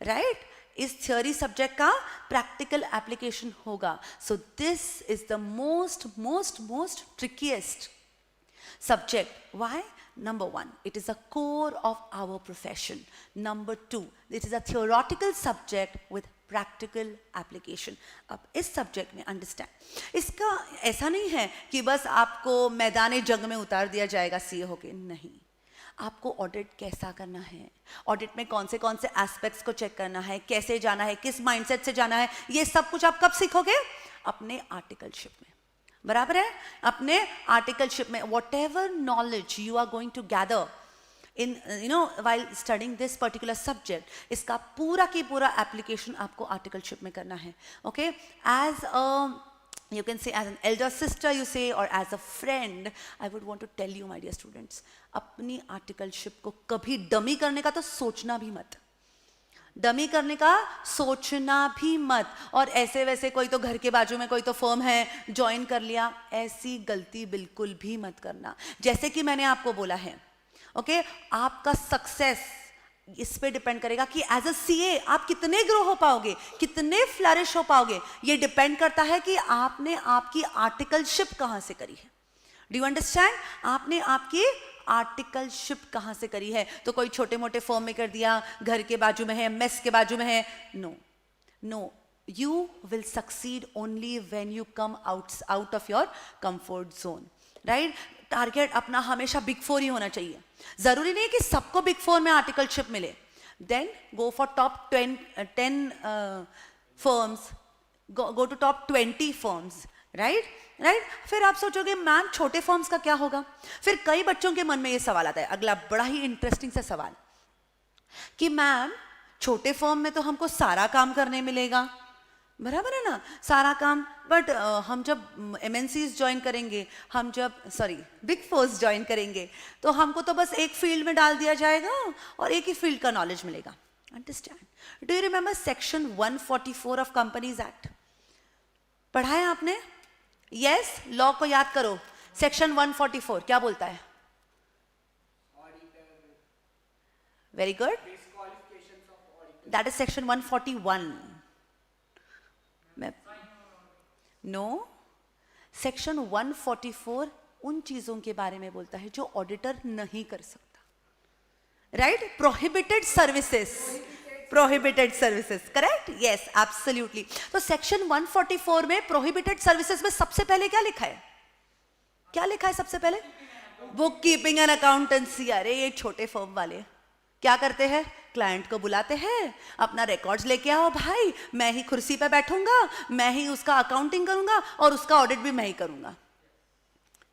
राइट? इस थ्योरी सब्जेक्ट का प्रैक्टिकल एप्लीकेशन होगा। So this is the most most most ट्रिकीएस्ट subject. Why? Number one, it is a core of our profession. Number two, it is a theoretical subject with practical application. अब इस subject में understand, इसका ऐसा नहीं है कि बस आपको मैदान जंग में उतार दिया जाएगा सीए होके, नहीं। आपको ऑडिट कैसा करना है, ऑडिट में कौन से एस्पेक्ट्स को चेक करना है, कैसे जाना है, किस माइंडसेट से जाना है, ये सब कुछ आप कब सीखोगे? अपने आर्टिकलशिप में, बराबर है? अपने आर्टिकलशिप में whatever knowledge you are going to gather in while studying this particular subject, इसका पूरा की पूरा एप्लीकेशन आपको आर्टिकलशिप में करना है। Okay, as a you can say as an elder sister, you say, or as a friend, I would want to tell you my dear students, अपनी articleship को कभी डमी करने का तो सोचना भी मत, डमी करने का सोचना भी मत। और ऐसे वैसे कोई तो घर के बाजू में कोई तो फर्म है ज्वाइन कर लिया, ऐसी गलती बिल्कुल भी मत करना। जैसे कि मैंने आपको बोला है, ओके, आपका सक्सेस इस पे डिपेंड करेगा कि एज अ सीए आप कितने ग्रो हो पाओगे, कितने फ्लरिश हो पाओगे। ये डिपेंड करता है कि आपने आपकी आर्टिकलशिप कहां से करी है। Do you understand? आपने आपकी आर्टिकलशिप कहां से करी है। तो कोई छोटे मोटे फॉर्म में कर दिया, घर के बाजू में है, मेस के बाजू में है, no no, you will succeed only when you come out of your comfort zone, right? Target अपना हमेशा बिग 4 ही होना चाहिए। जरूरी नहीं है कि सबको बिग 4 में आर्टिकलशिप मिले। Then go for top 10 firms, go to top 20 firms, right? फिर आप सोचोगे मैम छोटे फर्म्स का क्या होगा? फिर कई बच्चों के मन में ये सवाल आता है, अगला बड़ा ही इंटरेस्टिंग सा सवाल, कि मैम छोटे फर्म में तो हमको सारा काम करने मिलेगा, बराबर है ना, सारा काम, बट हम जब एमएनसीज ज्वाइन करेंगे, हम जब बिग 4 ज्वाइन करेंगे, तो हमको तो बस एक फील्ड में डाल दिया जाएगा और एक ही फील्ड का नॉलेज मिलेगा। Understand? Do you remember section 144 of companies act? पढ़ा है आपने? यस, लॉ को याद करो। सेक्शन 144 क्या बोलता है? Very good, that is section 141। No, section 144 उन चीजों के बारे में बोलता है जो ऑडिटर नहीं कर सकता, right? Prohibited services, prohibited services, correct? Yes, absolutely. तो सेक्शन 144 में प्रोहिबिटेड सर्विसेज में सबसे पहले क्या लिखा है? क्या लिखा है सबसे पहले? Book keeping and accountancy. अरे ये छोटे फर्म वाले क्या करते हैं? क्लाइंट को बुलाते हैं, अपना रिकॉर्ड्स लेके आओ भाई, मैं ही कुर्सी पे बैठूंगा, मैं ही उसका अकाउंटिंग करूंगा और उसका ऑडिट भी मैं ही करूंगा,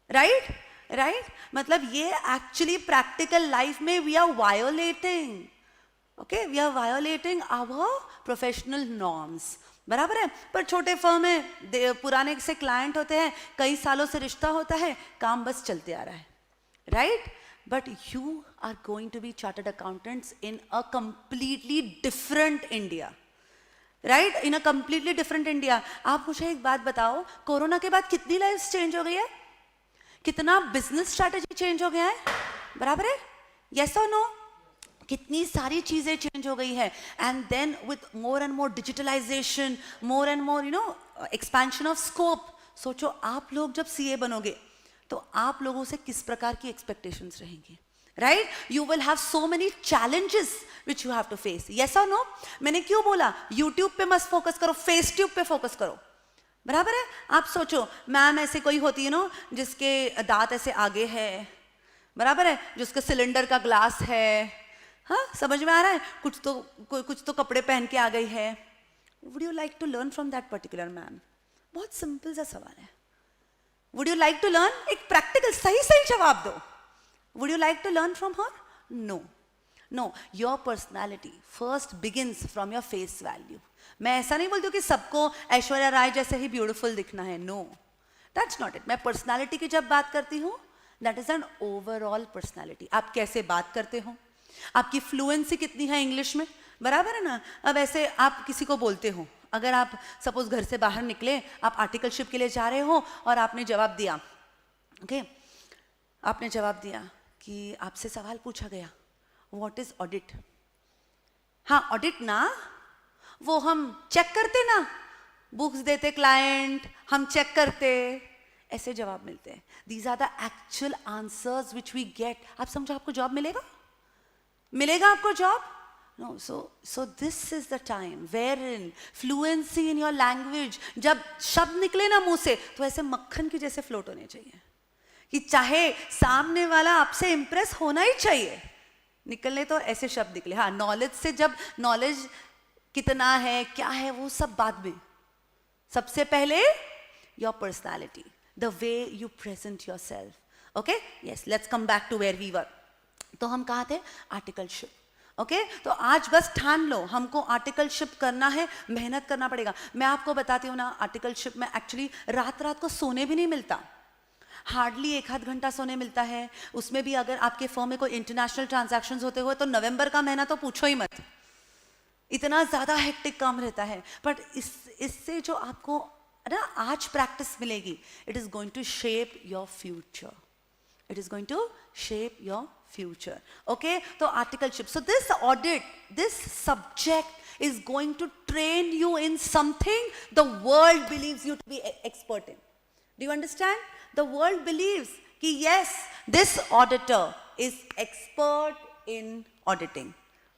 राइट? मतलब ये एक्चुअली प्रैक्टिकल लाइफ में we are violating, okay, we are violating our professional norms, बराबर है? पर छोटे फर्म है, पुराने से क्लाइंट होते हैं, कई सालों से रिश्ता होता है, काम बस चलते आ रहा है, right? But you are going to be chartered accountants in a completely different India, right? In a completely different India. आप मुझे एक बात बताओ, कोरोना के बाद कितनी लाइफ चेंज हो गई है? कितना बिजनेस स्ट्रैटेजी चेंज हो गया है, बराबर है? Yes or no? कितनी सारी चीजें चेंज हो गई है। And then with more and more digitalization, more and more expansion of scope, सोचो आप लोग जब सीए बनोगे तो आप लोगों से किस प्रकार की एक्सपेक्टेशंस रहेंगी, right? You will have so many challenges which you have to face. Yes और नो? मैंने क्यों बोला यूट्यूब पे मत फोकस करो, फेस ट्यूब पे फोकस करो, बराबर है? आप सोचो मैम ऐसे कोई होती है ना जिसके दांत ऐसे आगे है, बराबर है, जिसका सिलेंडर का ग्लास है, हाँ समझ में आ रहा है, कुछ तो कपड़े पहन के आ गई है। Would you like to learn from that particular ma'am? बहुत सिंपल सा सवाल है। Would you like to learn? एक प्रैक्टिकल सही जवाब दो। Would you like to learn from her? No, your personality first begins from your face value. मैं ऐसा नहीं बोलती हूँ कि सबको ऐश्वर्या राय जैसे ही ब्यूटीफुल दिखना है, नो, दैट्स नॉट इट। मैं पर्सनैलिटी की जब बात करती हूँ, that is an overall personality. आप कैसे बात करते हो, आपकी फ्लुएंसी कितनी है इंग्लिश में, बराबर है ना? अब ऐसे आप किसी को बोलते हो, अगर आप सपोज घर से बाहर निकले, आप आर्टिकलशिप के लिए जा रहे हो और आपने जवाब दिया, ओके, आपने जवाब दिया कि आपसे सवाल पूछा गया व्हाट इज ऑडिट? हाँ ऑडिट ना, वो हम चेक करते ना, बुक्स देते क्लाइंट, हम चेक करते, ऐसे जवाब मिलते हैं। These are the actual answers which we get. आप समझो आपको जॉब मिलेगा आपको job? No, so this is the time wherein fluency in your language, जब शब्द निकले ना मुंह से तो ऐसे मक्खन की जैसे फ्लोट होने चाहिए, कि चाहे सामने वाला आपसे इंप्रेस होना ही चाहिए, निकलने तो ऐसे शब्द निकले। हाँ, नॉलेज से, जब नॉलेज कितना है क्या है वो सब बाद में, सबसे पहले your personality, the way you present yourself. Okay, yes, let's come back to where we were. तो हम कहा थे आर्टिकलशिप, ओके? तो आज बस ठान लो हमको आर्टिकलशिप करना है, मेहनत करना पड़ेगा। मैं आपको बताती हूँ ना, आर्टिकलशिप में एक्चुअली रात को सोने भी नहीं मिलता, हार्डली 1-8 घंटा सोने मिलता है। उसमें भी अगर आपके फर्म में कोई इंटरनेशनल ट्रांजैक्शंस होते हुए तो नवंबर का महीना तो पूछो ही मत, इतना ज़्यादा हेक्टिक काम रहता है। बट इससे जो आपको ना आज प्रैक्टिस मिलेगी, it is going to shape your future, It is going to shape your future. Okay, so articleship. So this audit, this subject is going to train you in something the world believes you to be expert in. Do you understand? The world believes कि yes, this auditor is expert in auditing.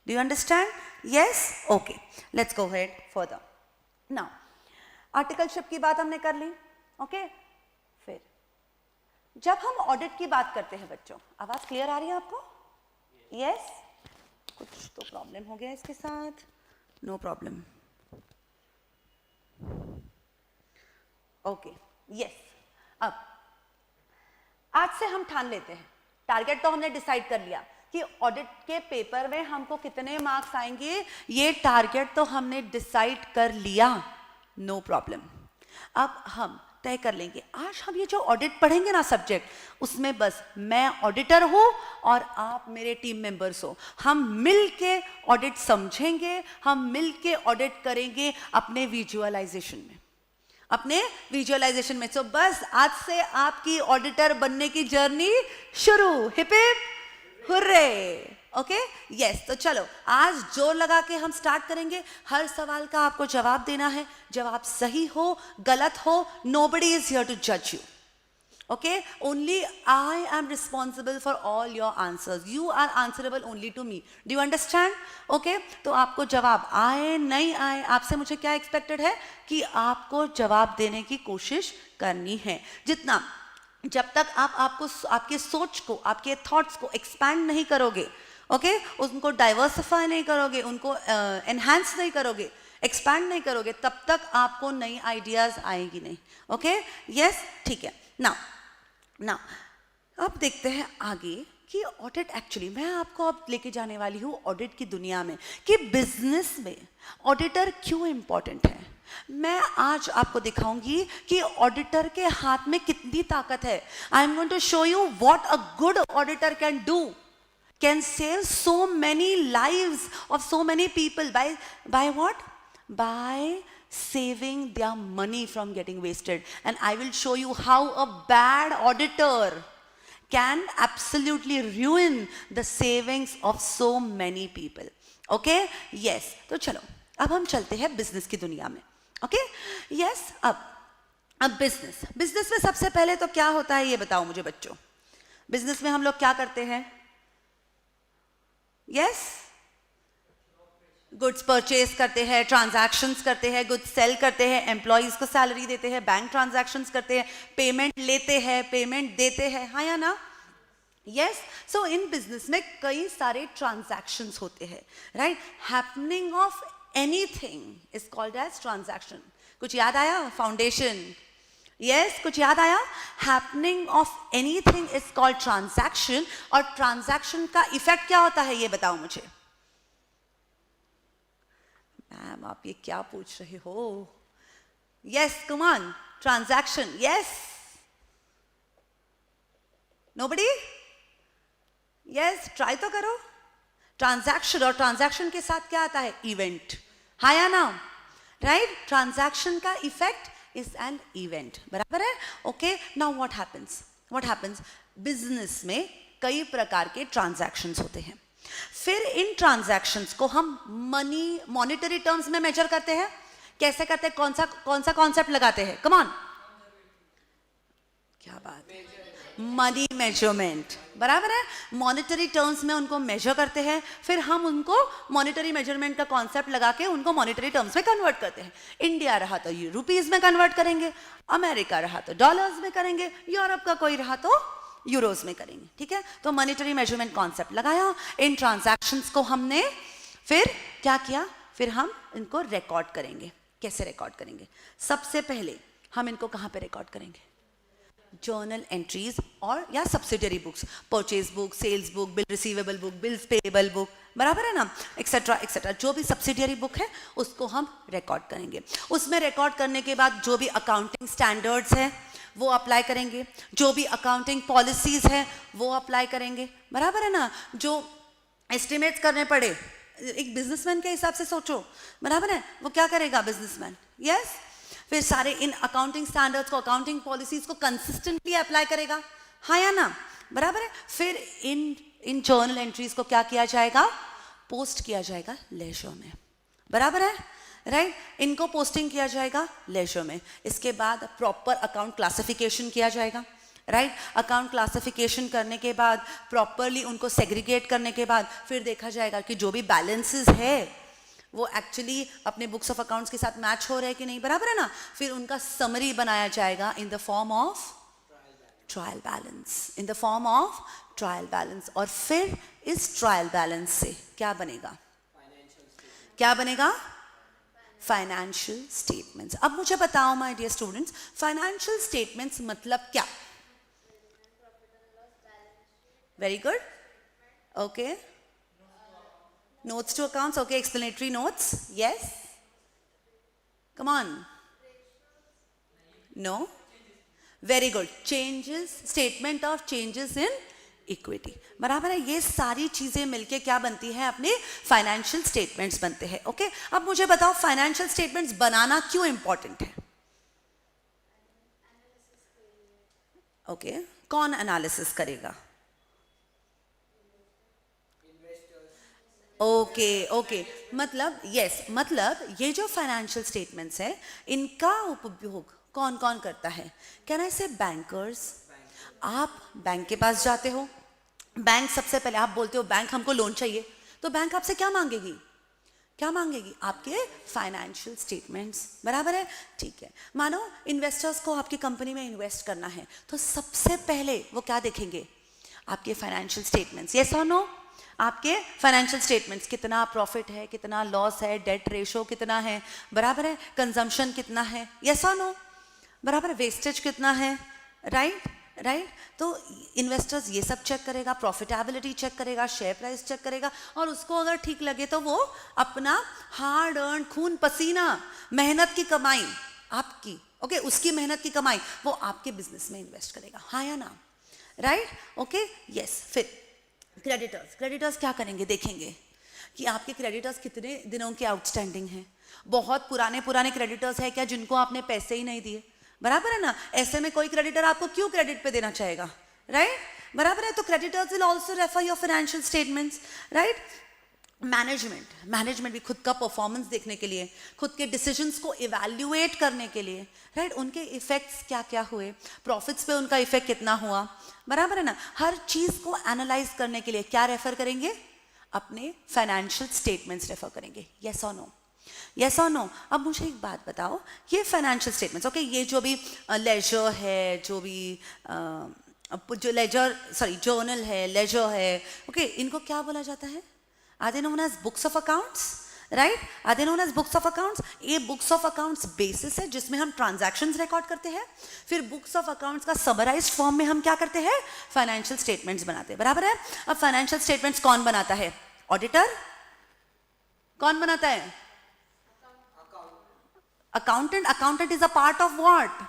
Do you understand? Yes? Okay, let's go ahead further. Now, articleship की बात हमने कर ली. Okay, फिर जब हम audit की बात करते हैं बच्चों, आवाज क्लियर आ रही है आपको? यस? कुछ तो प्रॉब्लम हो गया इसके साथ. No problem. Okay, yes. अब आज से हम ठान लेते हैं, टारगेट तो हमने डिसाइड कर लिया कि ऑडिट के पेपर में हमको कितने मार्क्स आएंगे, ये टारगेट तो हमने डिसाइड कर लिया. No problem. अब हम तय कर लेंगे, आज हम ये जो ऑडिट पढ़ेंगे ना सब्जेक्ट, उसमें बस मैं ऑडिटर हूं और आप मेरे टीम मेंबर्स हो. हम मिल के ऑडिट समझेंगे, हम मिल के ऑडिट करेंगे अपने विजुअलाइजेशन में, अपने विजुअलाइजेशन में. सो बस आज से आपकी ऑडिटर बनने की जर्नी शुरू. Hip hip hurray. Okay, yes. तो चलो आज जोर लगा के हम स्टार्ट करेंगे. हर सवाल का आपको जवाब देना है. जवाब सही हो गलत हो, nobody is here to judge you. Okay, only I am responsible for all your answers. You are answerable only to me. Do you understand? Okay, तो आपको जवाब आए नहीं आए, आपसे मुझे क्या एक्सपेक्टेड है कि आपको जवाब देने की कोशिश करनी है. जितना, जब तक आप आपको आपके सोच को, आपके थॉट्स को एक्सपैंड नहीं करोगे, ओके, उनको डाइवर्सिफाई नहीं करोगे, उनको एनहांस नहीं करोगे, एक्सपैंड नहीं करोगे, तब तक आपको नई आइडियाज आएगी नहीं. ओके, यस, ठीक है. नाउ अब देखते हैं आगे कि ऑडिट एक्चुअली, मैं आपको अब लेके जाने वाली हूँ ऑडिट की दुनिया में कि बिजनेस में ऑडिटर क्यों इंपॉर्टेंट है. मैं आज आपको दिखाऊंगी कि ऑडिटर के हाथ में कितनी ताकत है. I am going to show you what a good auditor can do, can save so many lives of so many people by what? By saving their money from getting wasted. And I will show you how a bad auditor can absolutely ruin the savings of so many people. Okay, yes. तो चलो अब हम चलते हैं business की दुनिया में. Okay, yes. अब बिजनेस में सबसे पहले तो क्या होता है ये बताओ मुझे बच्चों. बिजनेस में हम लोग क्या करते हैं? यस, गुड्स परचेज करते हैं, ट्रांजैक्शंस करते हैं, गुड्स सेल करते हैं, एम्प्लॉइज को सैलरी देते हैं, बैंक ट्रांजैक्शंस करते हैं, पेमेंट लेते हैं, पेमेंट देते हैं. हाँ या ना? यस. सो इन बिजनेस में कई सारे ट्रांजैक्शंस होते हैं, right? Happening of anything is called as transaction. कुछ याद आया? फाउंडेशन. यस, कुछ याद आया? Happening of anything is called transaction. और ट्रांजैक्शन का इफेक्ट क्या होता है ये बताओ मुझे. मैम आप ये क्या पूछ रहे हो? Yes, come on. Transaction. Yes, nobody? Yes, try तो करो. ट्रांजैक्शन, और ट्रांजैक्शन के साथ क्या आता है? इवेंट. हाँ या ना? राइट? ट्रांजैक्शन का इफेक्ट is an event. बराबर है? Okay, now what happens? Business में कई प्रकार के ट्रांजैक्शंस होते हैं. फिर इन ट्रांजैक्शंस को हम मॉनिटरी टर्म्स में मेजर करते हैं. कैसे करते हैं? कौन सा कॉन्सेप्ट लगाते हैं? Come on. क्या बात है? Money measurement. बराबर है? मॉनिटरी टर्म्स में उनको मेजर करते हैं, फिर हम उनको मॉनिटरी मेजरमेंट का कॉन्सेप्ट लगा के उनको मॉनिटरी टर्म्स में कन्वर्ट करते हैं. इंडिया रहा तो रुपीज में कन्वर्ट करेंगे, अमेरिका रहा तो डॉलर्स में करेंगे, यूरोप का कोई रहा तो यूरोज में करेंगे. ठीक है, तो मॉनिटरी मेजरमेंट कॉन्सेप्ट लगाया. इन ट्रांजैक्शंस को हमने फिर क्या किया? फिर हम इनको रिकॉर्ड करेंगे. कैसे रिकॉर्ड करेंगे? सबसे पहले हम इनको कहाँ पे रिकॉर्ड करेंगे? जर्नल एंट्रीज और या subsidiary books, purchase book, sales book, bill receivable book, bills payable book, बराबर है ना, एक्सेट्रा एक्सेट्रा. जो भी सब्सिडियरी बुक है उसको हम रिकॉर्ड करेंगे. उसमें रिकॉर्ड करने के बाद जो भी अकाउंटिंग स्टैंडर्ड्स है वो अप्लाई करेंगे, जो भी अकाउंटिंग पॉलिसीज है वो अप्लाई करेंगे. बराबर है ना? जो एस्टिमेट्स करने पड़े, एक बिजनेसमैन के हिसाब से सोचो. बराबर है? वो क्या करेगा बिजनेसमैन? यस. फिर सारे इन अकाउंटिंग स्टैंडर्ड्स को, अकाउंटिंग पॉलिसीज को कंसिस्टेंटली अप्लाई करेगा. हाँ या ना? बराबर है। फिर इन जर्नल एंट्रीज को क्या किया जाएगा, पोस्ट किया जाएगा लेजर में, बराबर है, राइट। इनको पोस्टिंग किया जाएगा लेजर में। इसके बाद प्रॉपर अकाउंट क्लासिफिकेशन किया जाएगा, राइट। अकाउंट क्लासिफिकेशन करने के बाद प्रॉपरली उनको सेग्रीगेट करने के बाद फिर देखा जाएगा कि जो भी बैलेंसेस है वो एक्चुअली अपने बुक्स ऑफ अकाउंट्स के साथ मैच हो रहे हैं कि नहीं, बराबर है ना। फिर उनका समरी बनाया जाएगा in the form of trial balance, in the form of trial balance. और फिर इस ट्रायल बैलेंस से क्या बनेगा, क्या बनेगा, फाइनेंशियल स्टेटमेंट्स। अब मुझे बताओ my dear students, financial statements मतलब क्या? Very good, okay. Notes to accounts, okay, explanatory notes, yes? Come on. No? Very good. Changes, statement of changes in equity. बराबर है, ये सारी चीजें मिलके क्या बनती है, अपने फाइनेंशियल स्टेटमेंट्स बनते हैं, ओके। अब मुझे बताओ फाइनेंशियल स्टेटमेंट्स बनाना क्यों इंपॉर्टेंट है? ओके, कौन एनालिसिस करेगा? ओके ओके, मतलब यस, मतलब ये जो फाइनेंशियल स्टेटमेंट्स है इनका उपयोग कौन कौन करता है? कैन आई से बैंकर्स। आप बैंक के पास जाते हो, बैंक सबसे पहले आप बोलते हो बैंक हमको लोन चाहिए, तो बैंक आपसे क्या मांगेगी, क्या मांगेगी? आपके फाइनेंशियल स्टेटमेंट्स, बराबर है, ठीक है। मानो इन्वेस्टर्स को आपकी कंपनी में इन्वेस्ट करना है, तो सबसे पहले वो क्या देखेंगे? आपके फाइनेंशियल स्टेटमेंट्स, यस और नो? आपके फाइनेंशियल स्टेटमेंट्स, कितना प्रॉफिट है, कितना लॉस है, डेट रेशो कितना है, बराबर है, कंजम्पशन कितना है, यस और नो, बराबर है, वेस्टेज कितना है, राइट राइट। तो इन्वेस्टर्स ये सब चेक करेगा, प्रॉफिटेबिलिटी चेक करेगा, शेयर प्राइस चेक करेगा, और उसको अगर ठीक लगे तो वो अपना हार्ड अर्न, खून पसीना, मेहनत की कमाई आपकी, ओके, उसकी मेहनत की कमाई वो आपके बिजनेस में इन्वेस्ट करेगा, हाँ या ना, राइट, ओके, यस। फिर क्रेडिटर्स, क्रेडिटर्स क्या करेंगे, देखेंगे कि आपके क्रेडिटर्स कितने दिनों के आउटस्टैंडिंग हैं। बहुत पुराने पुराने क्रेडिटर्स है क्या जिनको आपने पैसे ही नहीं दिए, बराबर है ना। ऐसे में कोई क्रेडिटर आपको क्यों क्रेडिट पे देना चाहेगा, राइट, बराबर है। तो creditors will also refer your financial statements, right. Management, management भी खुद का परफॉर्मेंस देखने के लिए, खुद के डिसीजंस को इवैल्यूएट करने के लिए, राइट, उनके इफेक्ट्स क्या क्या हुए, प्रॉफिट्स पे उनका इफेक्ट कितना हुआ, बराबर है ना। हर चीज को एनालाइज करने के लिए क्या रेफर करेंगे, अपने फाइनेंशियल स्टेटमेंट्स रेफर करेंगे, यस और नो, यस और नो। अब मुझे एक बात बताओ, ये फाइनेंशियल स्टेटमेंट्स, ओके, ये जो भी लेजर है, जो भी जो लेजर सॉरी जर्नल है, लेजर है, ओके, इनको क्या बोला जाता है? Are they known as books of accounts? Right? Are they known as books of accounts? ये books of accounts basis है जिसमें हम transactions record करते हैं। फिर books of accounts का summarized form में हम क्या करते हैं? Financial statements बनाते हैं, बराबर है। अब financial statements कौन बनाता है? Auditor? कौन बनाता है? Accountant. Accountant is a part of what?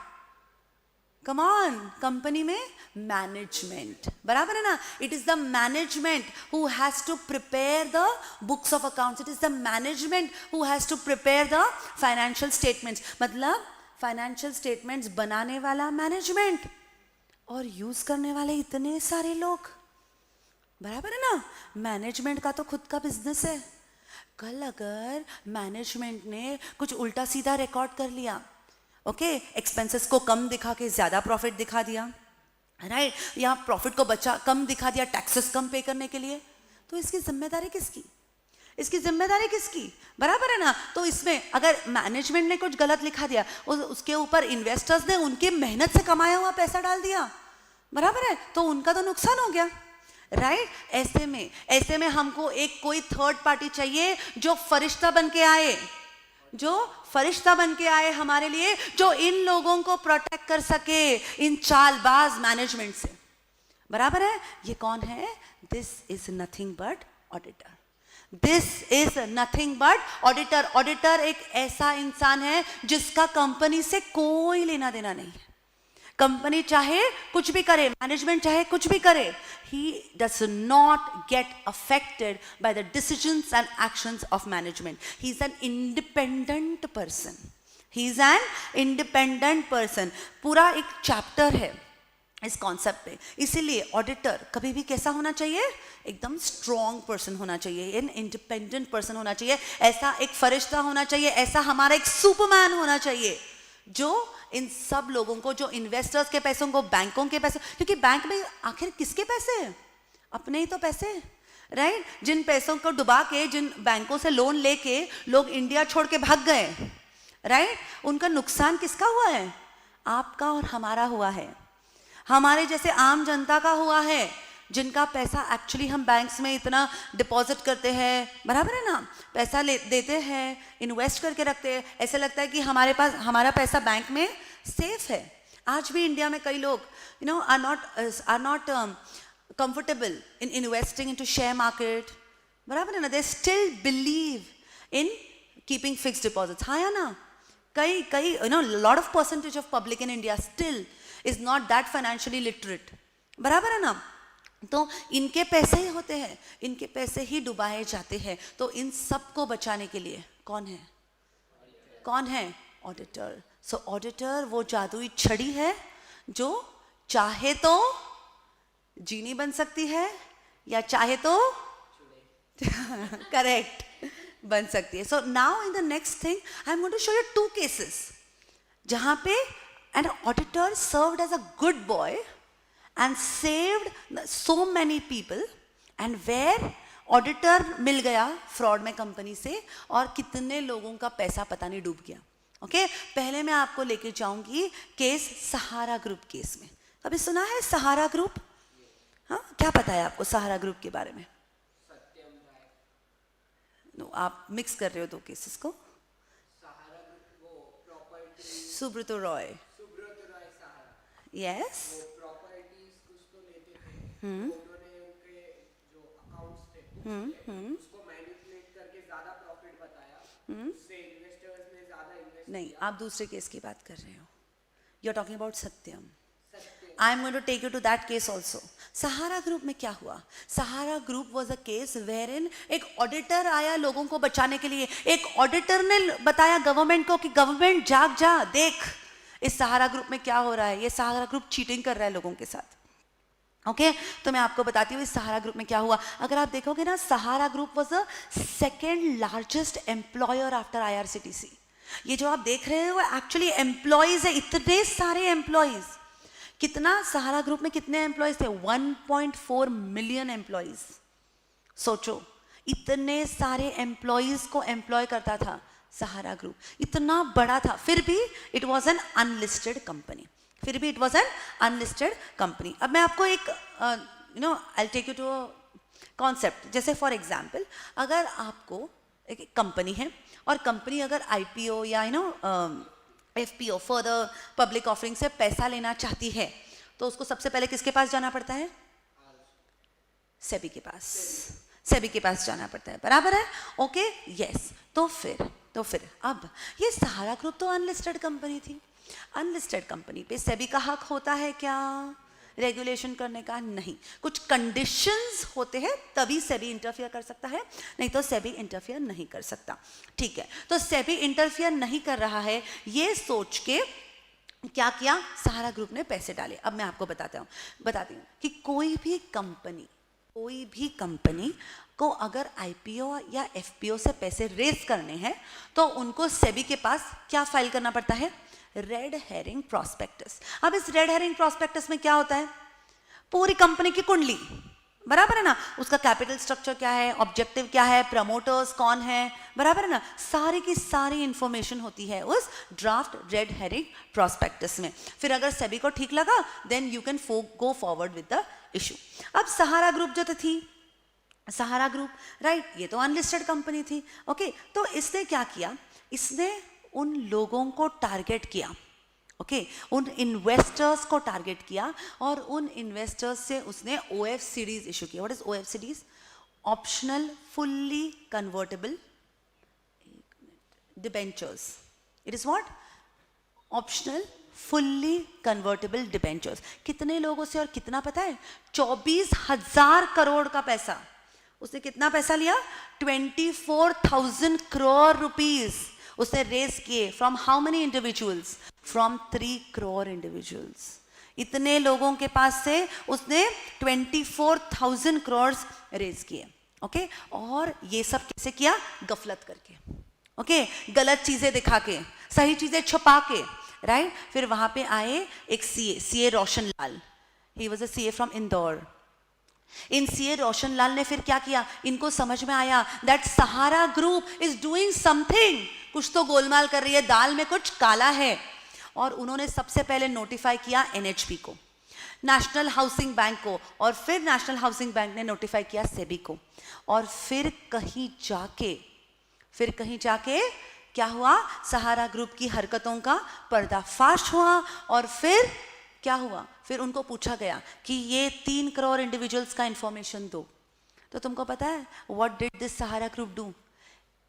Come on, company में मैनेजमेंट, बराबर है ना। It is the management who has to prepare the books of accounts, it is the management who has to prepare the financial statements. मतलब financial statements बनाने वाला management और use करने वाले इतने सारे लोग, बराबर है ना। मैनेजमेंट का तो खुद का बिजनेस है। कल अगर मैनेजमेंट ने कुछ उल्टा सीधा रिकॉर्ड कर लिया, ओके, एक्सपेंसेस को कम दिखा के ज्यादा प्रॉफिट दिखा दिया, राइट, या प्रॉफिट को बचा कम दिखा दिया टैक्सेस कम पे करने के लिए, तो इसकी जिम्मेदारी किसकी? इसकी जिम्मेदारी किसकी, बराबर है ना। तो इसमें अगर मैनेजमेंट ने कुछ गलत लिखा दिया, उसके ऊपर इन्वेस्टर्स ने उनके मेहनत से कमाया हुआ पैसा डाल दिया, बराबर है, तो उनका तो नुकसान हो गया, राइट। ऐसे में हमको एक कोई थर्ड पार्टी चाहिए जो फरिश्ता बन के आए, जो फरिश्ता बन के आए हमारे लिए, जो इन लोगों को प्रोटेक्ट कर सके इन चालबाज मैनेजमेंट से, बराबर है। ये कौन है? This is nothing but auditor, this is nothing but auditor. Auditor एक ऐसा इंसान है जिसका कंपनी से कोई लेना देना नहीं है। कंपनी चाहे कुछ भी करे, मैनेजमेंट चाहे कुछ भी करे, he does not get affected by the decisions and actions of management. He is an independent person. He is an independent person. पूरा एक चैप्टर है इस कॉन्सेप्ट पे। इसीलिए ऑडिटर कभी भी कैसा होना चाहिए, एकदम स्ट्रॉन्ग पर्सन होना चाहिए, एन इंडिपेंडेंट पर्सन होना चाहिए, ऐसा एक फरिश्ता होना चाहिए, ऐसा हमारा एक सुपरमैन होना चाहिए जो इन सब लोगों को, जो इन्वेस्टर्स के पैसों को, बैंकों के पैसे, क्योंकि बैंक में आखिर किसके पैसे हैं, अपने ही तो पैसे, राइट? जिन पैसों को डुबा के, जिन बैंकों से लोन लेके लोग इंडिया छोड़ के भाग गए, राइट? उनका नुकसान किसका हुआ है, आपका और हमारा हुआ है, हमारे जैसे आम जनता का हुआ है, जिनका पैसा एक्चुअली हम बैंक्स में इतना डिपॉजिट करते हैं, बराबर है ना, पैसा देते हैं, इन्वेस्ट करके रखते हैं, ऐसे लगता है कि हमारे पास हमारा पैसा बैंक में सेफ है। आज भी इंडिया में कई लोग are not comfortable in investing into share market, बराबर है ना, they still believe in keeping fixed deposits. हाँ या ना, कई lot of percentage of public in India still is not that financially literate, बराबर है ना। तो इनके पैसे ही होते हैं, इनके पैसे ही डुबाए जाते हैं। तो इन सब को बचाने के लिए कौन है, कौन है, ऑडिटर। सो ऑडिटर वो जादुई छड़ी है जो चाहे तो जीनी बन सकती है या चाहे तो करेक्ट बन सकती है। So now in the next thing I am going to show you 2 cases जहां पे an auditor served as a good boy and saved so many people, and where auditor मिल गया फ्रॉड में कंपनी से और कितने लोगों का पैसा पता नहीं डूब गया। ओके, पहले मैं आपको लेके जाऊंगी केस सहारा ग्रुप केस में। कभी सुना है सहारा ग्रुप? हाँ, क्या पता है आपको सहारा ग्रुप के बारे में? नो, आप मिक्स कर रहे हो 2 केसेस को। सुब्रतो रॉय, यस, प्रॉपर्टीज कुछ तो लेते थे, उन्होंने उनके जो अकाउंट्स थे उसको मैनिपुलेट करके ज्यादा प्रॉफिट बताया, उससे इन्वेस्टर्स ने ज्यादा इन्वेस्ट नहीं, आप दूसरे केस की बात कर रहे हो। You are talking about Satyam. I am going to take you to that case also. Sahara group में क्या हुआ? Sahara group was a case where in एक ऑडिटर आया लोगों को बचाने के लिए। एक ऑडिटर ने बताया गवर्नमेंट को कि गवर्नमेंट जाग जा, देख इस सहारा ग्रुप में क्या हो रहा है, ये सहारा ग्रुप चीटिंग कर रहा है लोगों के साथ। ओके, तो मैं आपको बताती हूँ इस सहारा ग्रुप में क्या हुआ। अगर आप देखोगे ना, Sahara group was the 2nd largest employer after IRCTC। ये जो आप देख रहे हो एक्चुअली एम्प्लॉयज है, इतने सारे एम्प्लॉयज। कितना सहारा ग्रुप में कितने एम्प्लॉयज थे? 1.4 मिलियन एम्प्लॉयज। सोचो, इतने सारे एम्प्लॉयज को एम्प्लॉय करता था सहारा ग्रुप, इतना बड़ा था। फिर भी it was an unlisted company, फिर भी it was an unlisted company. अब मैं आपको एक I take you to concept. जैसे फॉर एग्जाम्पल, अगर आपको एक कंपनी है और कंपनी अगर IPO या FPO फर्दर पब्लिक ऑफरिंग से पैसा लेना चाहती है, तो उसको सबसे पहले किसके पास जाना पड़ता है? सेबी के पास, सेबी के पास जाना पड़ता है, बराबर है? Okay, yes. तो फिर अब ये सहारा ग्रुप तो अनलिस्टेड कंपनी थी। अनलिस्टेड कंपनी पे सेबी का हक होता है क्या रेगुलेशन करने का? नहीं, कुछ कंडीशंस होते हैं तभी सेबी इंटरफियर कर सकता है, नहीं तो सेबी इंटरफियर नहीं कर सकता। ठीक है, तो सेबी इंटरफियर नहीं कर रहा है, ये सोच के क्या किया सहारा ग्रुप ने? पैसे डाले। अब मैं आपको बताती हूँ कि कोई भी कंपनी को अगर IPO या FPO से पैसे रेज करने हैं तो उनको सेबी के पास क्या फाइल करना पड़ता है? Red herring prospectus. अब इस रेड हेरिंग प्रॉस्पेक्टस में क्या होता है? पूरी कंपनी की कुंडली, बराबर है ना, उसका कैपिटल स्ट्रक्चर क्या है, ऑब्जेक्टिव क्या है, प्रमोटर्स कौन है, बराबर है ना, सारी की सारी इंफॉर्मेशन होती है उस ड्राफ्ट रेड हेरिंग प्रॉस्पेक्टस में। फिर अगर सेबी को ठीक लगा then you can go forward with the issue. अब सहारा ग्रुप जो थी, सहारा ग्रुप, राइट, ये तो अनलिस्टेड कंपनी थी। ओके, तो इसने क्या किया? इसने उन लोगों को टारगेट किया, ओके, उन इन्वेस्टर्स को टारगेट किया और उन इन्वेस्टर्स से उसने OFCDs इशू किया। What is OFCDs? Optional fully convertible debentures. It is what? Optional fully convertible debentures. कितने लोगों से और कितना पता है? 24,000 करोड़ का पैसा। उसने कितना पैसा लिया? 24,000 करोड़ रुपीज उसने रेज किए। From how many individuals? From 3 crore individuals. इतने लोगों के पास से उसने 24,000 करोड़ रेज किए। ओके, और ये सब कैसे किया? गफलत करके, ओके, गलत चीजें दिखा के, सही चीजें छुपा के, राइट। फिर वहां पे आए एक CA Roshan Lal, he was a CA from Indore. इन सीए रोशन लाल ने फिर क्या किया? इनको समझ में आया that Sahara group is doing something, कुछ तो गोलमाल कर रही है, दाल में कुछ काला है। और उन्होंने सबसे पहले नोटिफाई किया एनएचबी को, नेशनल हाउसिंग बैंक को, और फिर नेशनल हाउसिंग बैंक ने नोटिफाई किया सेबी को। और फिर कहीं जाके क्या हुआ? सहारा ग्रुप की हरकतों का पर्दाफाश हुआ। और फिर क्या हुआ? फिर उनको पूछा गया कि ये 3 करोड़ इंडिविजुअल्स का इंफॉर्मेशन दो। तो तुमको पता है what did this Sahara group do?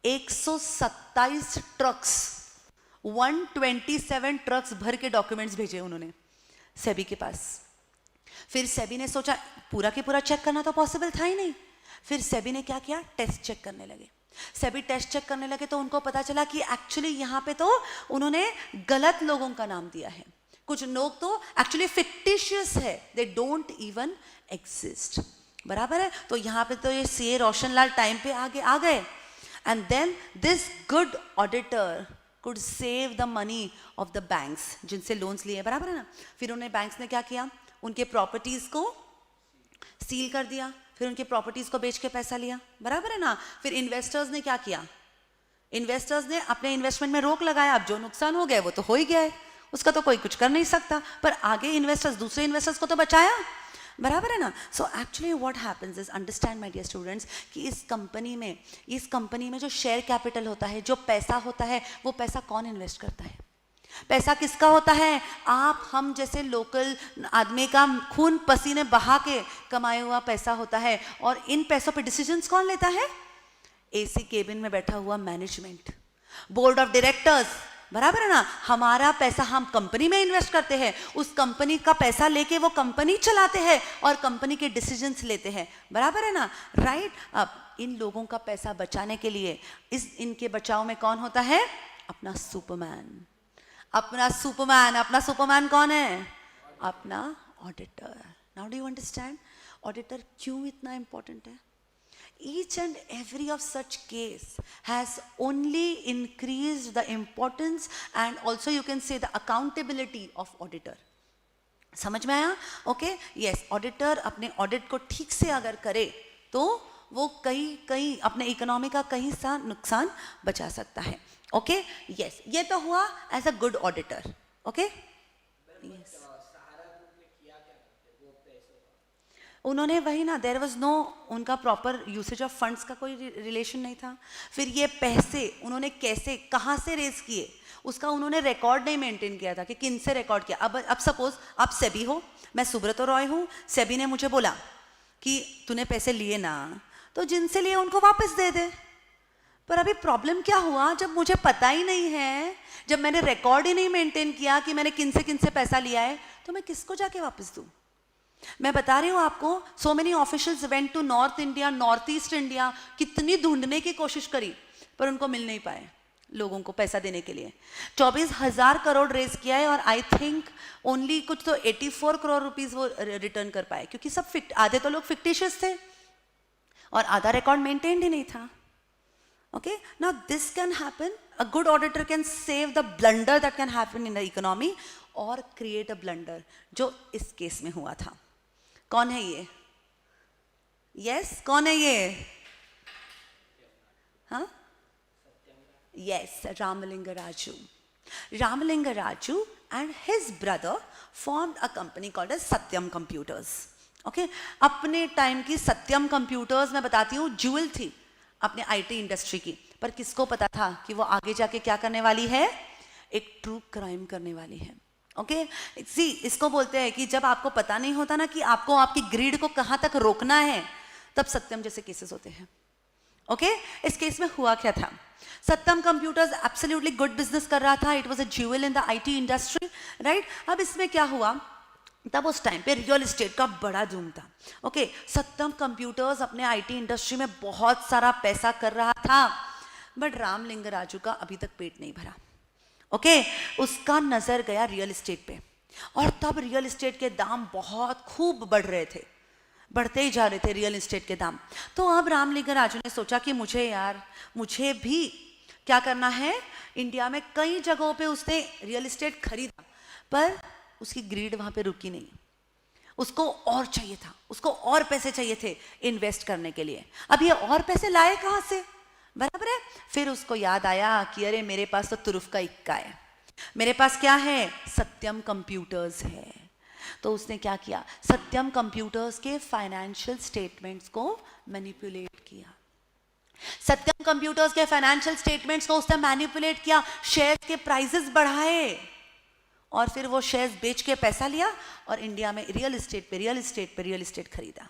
127 trucks, 127 trucks भर के डॉक्यूमेंट्स भेजे उन्होंने सेबी के पास। फिर सेबी ने सोचा पूरा के पूरा चेक करना तो पॉसिबल था ही नहीं। फिर सेबी ने क्या किया? टेस्ट चेक करने लगे। सेबी टेस्ट चेक करने लगे तो उनको पता चला कि एक्चुअली यहाँ पे तो उन्होंने गलत लोगों का नाम दिया है। कुछ लोग तो एक्चुअली फिक्टिशियस है, दे डोंट इवन एग्जिस्ट, बराबर है। तो यहाँ पे तो ये सीए रोशन लाल टाइम पे आगे आ गए। And then this good auditor could save the money of the banks, जिनसे लोन्स लिए, बराबर है ना। फिर उन्हें बैंक्स ने क्या किया? उनके प्रॉपर्टीज को सील कर दिया, फिर उनके प्रॉपर्टीज को बेच के पैसा लिया, बराबर है ना। फिर इन्वेस्टर्स ने क्या किया? इन्वेस्टर्स ने अपने इन्वेस्टमेंट में रोक लगाया। अब जो नुकसान हो गया वो तो हो ही गया है, उसका तो कोई कुछ कर नहीं सकता, पर आगे इन्वेस्टर्स, दूसरे इन्वेस्टर्स को तो बचाया, बराबर है ना। So actually what happens is, understand my dear students, कि इस कंपनी में जो शेयर कैपिटल होता है, जो पैसा होता है, वो पैसा कौन इन्वेस्ट करता है? पैसा किसका होता है? आप हम जैसे लोकल आदमी का खून पसीने बहा के कमाया हुआ पैसा होता है। और इन पैसों पे डिसीजंस कौन लेता है? एसी केबिन में बैठा हुआ मैनेजमेंट, बोर्ड ऑफ डायरेक्टर्स, बराबर है ना। हमारा पैसा हम कंपनी में इन्वेस्ट करते हैं, उस कंपनी का पैसा लेके वो कंपनी चलाते हैं और कंपनी के डिसीजंस लेते हैं, बराबर है ना, राइट। अब इन लोगों का पैसा बचाने के लिए इनके बचाव में कौन होता है? अपना सुपरमैन। अपना सुपरमैन कौन है? अपना auditor. Now do you understand auditor क्यों इतना इंपॉर्टेंट है? Each and every of such case has only increased the importance and also you can say the accountability of auditor. समझ में आया? ओके, यस, ऑडिटर अपने ऑडिट को ठीक से अगर करे तो वो कई अपने इकोनॉमी का कहीं सा नुकसान बचा सकता है। ओके, यस, ये तो हुआ as a good auditor. Okay, उन्होंने वही ना, देयर वाज नो उनका प्रॉपर यूसेज ऑफ फंड्स का कोई रिलेशन नहीं था। फिर ये पैसे उन्होंने कैसे, कहाँ से रेज किए, उसका उन्होंने रिकॉर्ड नहीं मेंटेन किया था कि किन से रिकॉर्ड किया। अब सपोज आप सेबी हो, मैं सुब्रतो रॉय हूँ, सेबी ने मुझे बोला कि तूने पैसे लिए ना, तो जिनसे लिए उनको वापस दे दे। पर अभी प्रॉब्लम क्या हुआ, जब मुझे पता ही नहीं है, जब मैंने रिकॉर्ड ही नहीं मेंटेन किया कि मैंने किन से पैसा लिया है, तो मैं किसको जाके वापस दूँ? मैं बता रही हूँ आपको, so many officials went to north India, north east India, कितनी ढूंढने की कोशिश करी पर उनको मिल नहीं पाए लोगों को पैसा देने के लिए। 24,000 करोड़ रेज किया है और आई थिंक ओनली कुछ तो 84 करोड़ रुपीस वो रिटर्न कर पाए, क्योंकि सब आधे तो लोग फिक्टिशियस थे और आधा रिकॉर्ड मेंटेन्ड ही नहीं था। Okay, now this can happen, a good auditor can save the blunder that can happen in the economy और क्रिएट अ ब्लंडर, जो इस केस में हुआ था। कौन है ये? यस, कौन है ये? हाँ, yes, Ramalinga Raju and his brother formed a company called as Satyam Computers. Okay, अपने टाइम की सत्यम कंप्यूटर्स, मैं बताती हूँ, ज्यूल थी अपने आईटी इंडस्ट्री की। पर किसको पता था कि वो आगे जाके क्या करने वाली है? एक ट्रू क्राइम करने वाली है। ओके, सी, इसको बोलते हैं कि जब आपको पता नहीं होता ना कि आपको आपकी ग्रीड को कहाँ तक रोकना है, तब सत्यम जैसे केसेस होते हैं। ओके, इस केस में हुआ क्या था? सत्यम कंप्यूटर्स एब्सोल्युटली गुड बिजनेस कर रहा था, it was a jewel in the IT industry, right. अब इसमें क्या हुआ, तब उस टाइम पे रियल एस्टेट का बड़ा धूम था। ओके, सत्यम कंप्यूटर्स अपने आईटी इंडस्ट्री में बहुत सारा पैसा कर रहा था, बट रामलिंग राजू का अभी तक पेट नहीं भरा। ओके, उसका नजर गया रियल एस्टेट पे। और तब रियल एस्टेट के दाम बहुत खूब बढ़ रहे थे, बढ़ते ही जा रहे थे रियल एस्टेट के दाम। तो अब रामलिंग राजू ने सोचा कि मुझे भी क्या करना है। इंडिया में कई जगहों पे उसने रियल एस्टेट खरीदा, पर उसकी ग्रीड वहां पे रुकी नहीं। उसको और चाहिए था, उसको और पैसे चाहिए थे इन्वेस्ट करने के लिए। अब ये और पैसे लाए कहां से, बराबर है। फिर उसको याद आया कि अरे मेरे पास तो तुरुफ का इक्का है, मेरे पास क्या है, सत्यम कंप्यूटर्स है। तो उसने क्या किया, सत्यम कंप्यूटर्स के फाइनेंशियल स्टेटमेंट्स को मैनिपुलेट किया। सत्यम कंप्यूटर्स के फाइनेंशियल स्टेटमेंट्स को उसने मैनिपुलेट किया, शेयर के प्राइसेस बढ़ाए और फिर वो शेयर्स बेच के पैसा लिया और इंडिया में रियल एस्टेट खरीदा।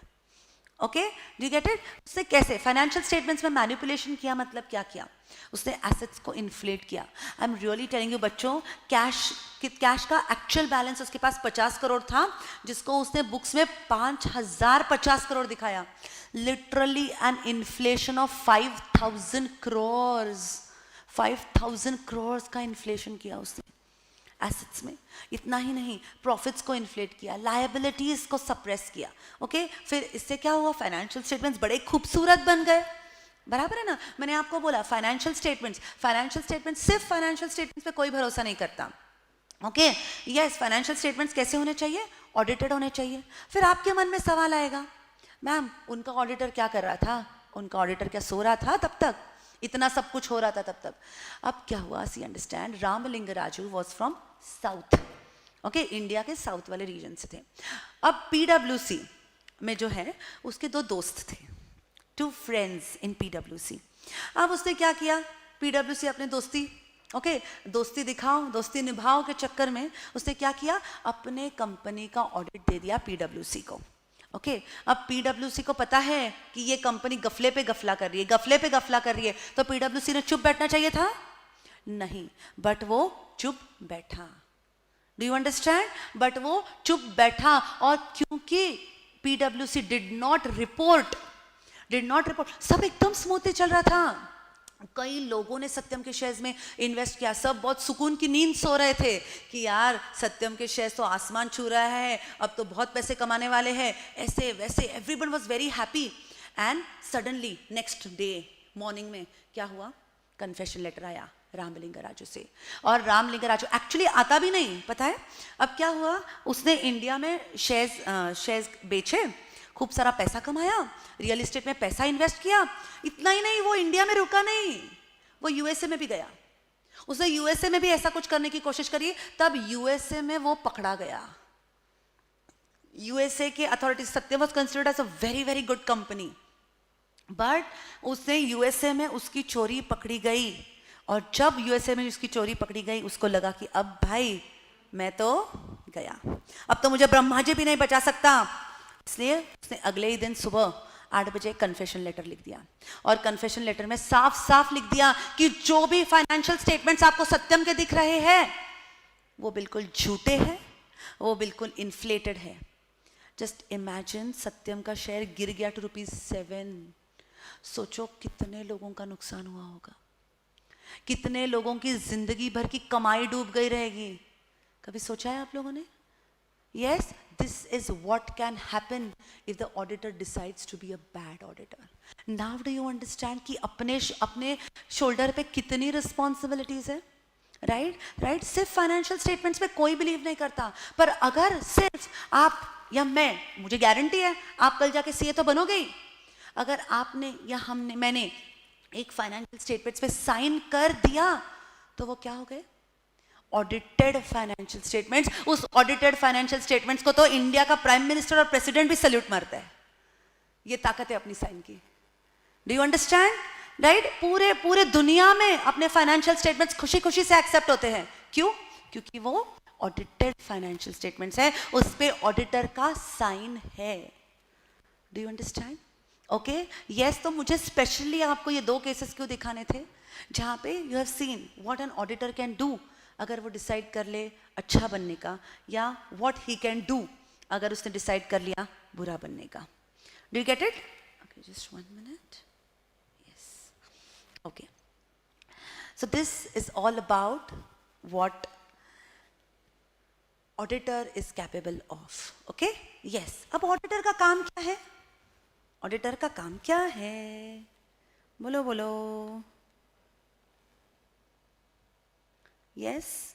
Okay, do you get it. उससे कैसे फाइनेंशियल स्टेटमेंट्स में मैनिपुलेशन किया, मतलब क्या किया, उसने एसेट्स को इन्फ्लेट किया। I am really telling you बच्चों, कैश का एक्चुअल बैलेंस उसके पास 50 करोड़ था, जिसको उसने बुक्स में 5050 करोड़ दिखाया। Literally an inflation of 5000 crore, 5000 crore का इन्फ्लेशन किया उसने एसेट्स में। इतना ही नहीं, प्रॉफिट्स को इन्फ्लेट किया, लायबिलिटीज को सप्रेस किया। ओके, फिर इससे क्या हुआ, फाइनेंशियल स्टेटमेंट्स बड़े खूबसूरत बन गए, बराबर है ना। मैंने आपको बोला फाइनेंशियल स्टेटमेंट्स सिर्फ फाइनेंशियल स्टेटमेंट्स पे कोई भरोसा नहीं करता। ओके, यस, फाइनेंशियल स्टेटमेंट्स कैसे होने चाहिए, ऑडिटेड होने चाहिए। फिर आपके मन में सवाल आएगा, मैम उनका ऑडिटर क्या कर रहा था, उनका ऑडिटर क्या सो रहा था तब तक, इतना सब कुछ हो रहा था तब तक। अब क्या हुआ, see understand, Ramalinga Raju was from south, okay, India के साउथ वाले रीजन से थे। अब पीडब्ल्यूसी में जो है उसके दो दोस्त थे, 2 फ्रेंड्स इन पीडब्ल्यूसी। अब उसने क्या किया, पीडब्ल्यूसी अपने दोस्ती दिखाओ, दोस्ती निभाओ के चक्कर में उसने क्या किया, अपने कंपनी का ऑडिट दे दिया पीडब्ल्यूसी को। ओके, अब पीडब्ल्यूसी को पता है कि ये कंपनी गफले पे गफला कर रही है, तो पीडब्ल्यूसी ने चुप बैठना चाहिए था, नहीं, बट वो चुप बैठा। डू यू अंडरस्टैंड, बट वो चुप बैठा। और क्योंकि पीडब्ल्यूसी डिड नॉट रिपोर्ट, सब एकदम स्मूथली चल रहा था। कई लोगों ने सत्यम के शेयर्स में इन्वेस्ट किया, सब बहुत सुकून की नींद सो रहे थे कि यार सत्यम के शेयर्स तो आसमान छू रहा है, अब तो बहुत पैसे कमाने वाले हैं, ऐसे वैसे, everyone was very happy. And suddenly next day morning में क्या हुआ, कन्फेशन लेटर आया रामलिंग राजू से। और रामलिंग राजू एक्चुअली आता भी नहीं, पता है अब क्या हुआ, उसने इंडिया में शेयर्स बेचे, खूब सारा पैसा कमाया, रियल एस्टेट में पैसा इन्वेस्ट किया। इतना ही नहीं, वो इंडिया में रुका नहीं, वो यूएसए में भी गया। उसने यूएसए में भी ऐसा कुछ करने की कोशिश करी, तब यूएसए में वो पकड़ा गया। यूएसए के authorities, Satyam was considered as a very very good company, but उसने यूएसए में उसकी चोरी पकड़ी गई। और जब यूएसए में उसकी चोरी पकड़ी गई, उसको लगा कि अब भाई मैं तो गया, अब तो मुझे ब्रह्मा जी भी नहीं बचा सकता। इसलिए उसने अगले ही दिन सुबह 8 बजे कन्फेशन लेटर लिख दिया। और कन्फेशन लेटर में साफ साफ लिख दिया कि जो भी फाइनेंशियल स्टेटमेंट्स आपको सत्यम के दिख रहे हैं वो बिल्कुल झूठे हैं, वो बिल्कुल इन्फ्लेटेड है। जस्ट इमेजिन, सत्यम का शेयर गिर गया टू ₹7। सोचो कितने लोगों का नुकसान हुआ होगा, कितने लोगों की जिंदगी भर की कमाई डूब गई रहेगी। कभी सोचा है आप लोगों ने? Yes, this is what can happen if the auditor decides to be a bad auditor. Now do you understand कि अपने शोल्डर पे कितनी रिस्पॉन्सिबिलिटीज है, राइट। सिर्फ फाइनेंशियल स्टेटमेंट्स पे कोई बिलीव नहीं करता, पर अगर सिर्फ आप या मुझे गारंटी है आप कल जाके सीए तो बनोगे ही। अगर आपने या मैंने एक फाइनेंशियल स्टेटमेंट्स पे साइन कर दिया तो वो क्या हो गए, ऑडिटेड फाइनेंशियल स्टेटमेंट्स। उस ऑडिटेड फाइनेंशियल स्टेटमेंट्स को तो इंडिया का प्राइम मिनिस्टर और प्रेसिडेंट भी सैल्यूट मारता है। ये ताकत है अपनी साइन की। Do you understand, right. पूरे दुनिया में अपने फाइनेंशियल स्टेटमेंट्स खुशी खुशी से एक्सेप्ट होते हैं। क्यों? क्योंकि वो ऑडिटेड फाइनेंशियल स्टेटमेंट्स है, उस पे ऑडिटर का साइन है। Do you understand? Okay, yes. तो मुझे स्पेशली आपको ये 2 केसेस क्यों दिखाने थे, जहां पे you have seen what an auditor can do अगर वो डिसाइड कर ले अच्छा बनने का, या व्हाट ही कैन डू अगर उसने डिसाइड कर लिया बुरा बनने का। Do you get it? Okay, just 1 minute. Yes, okay. So this is all about what auditor is capable of. Okay, yes. अब ऑडिटर का काम क्या है? ऑडिटर का काम क्या है? बोलो बोलो. यस.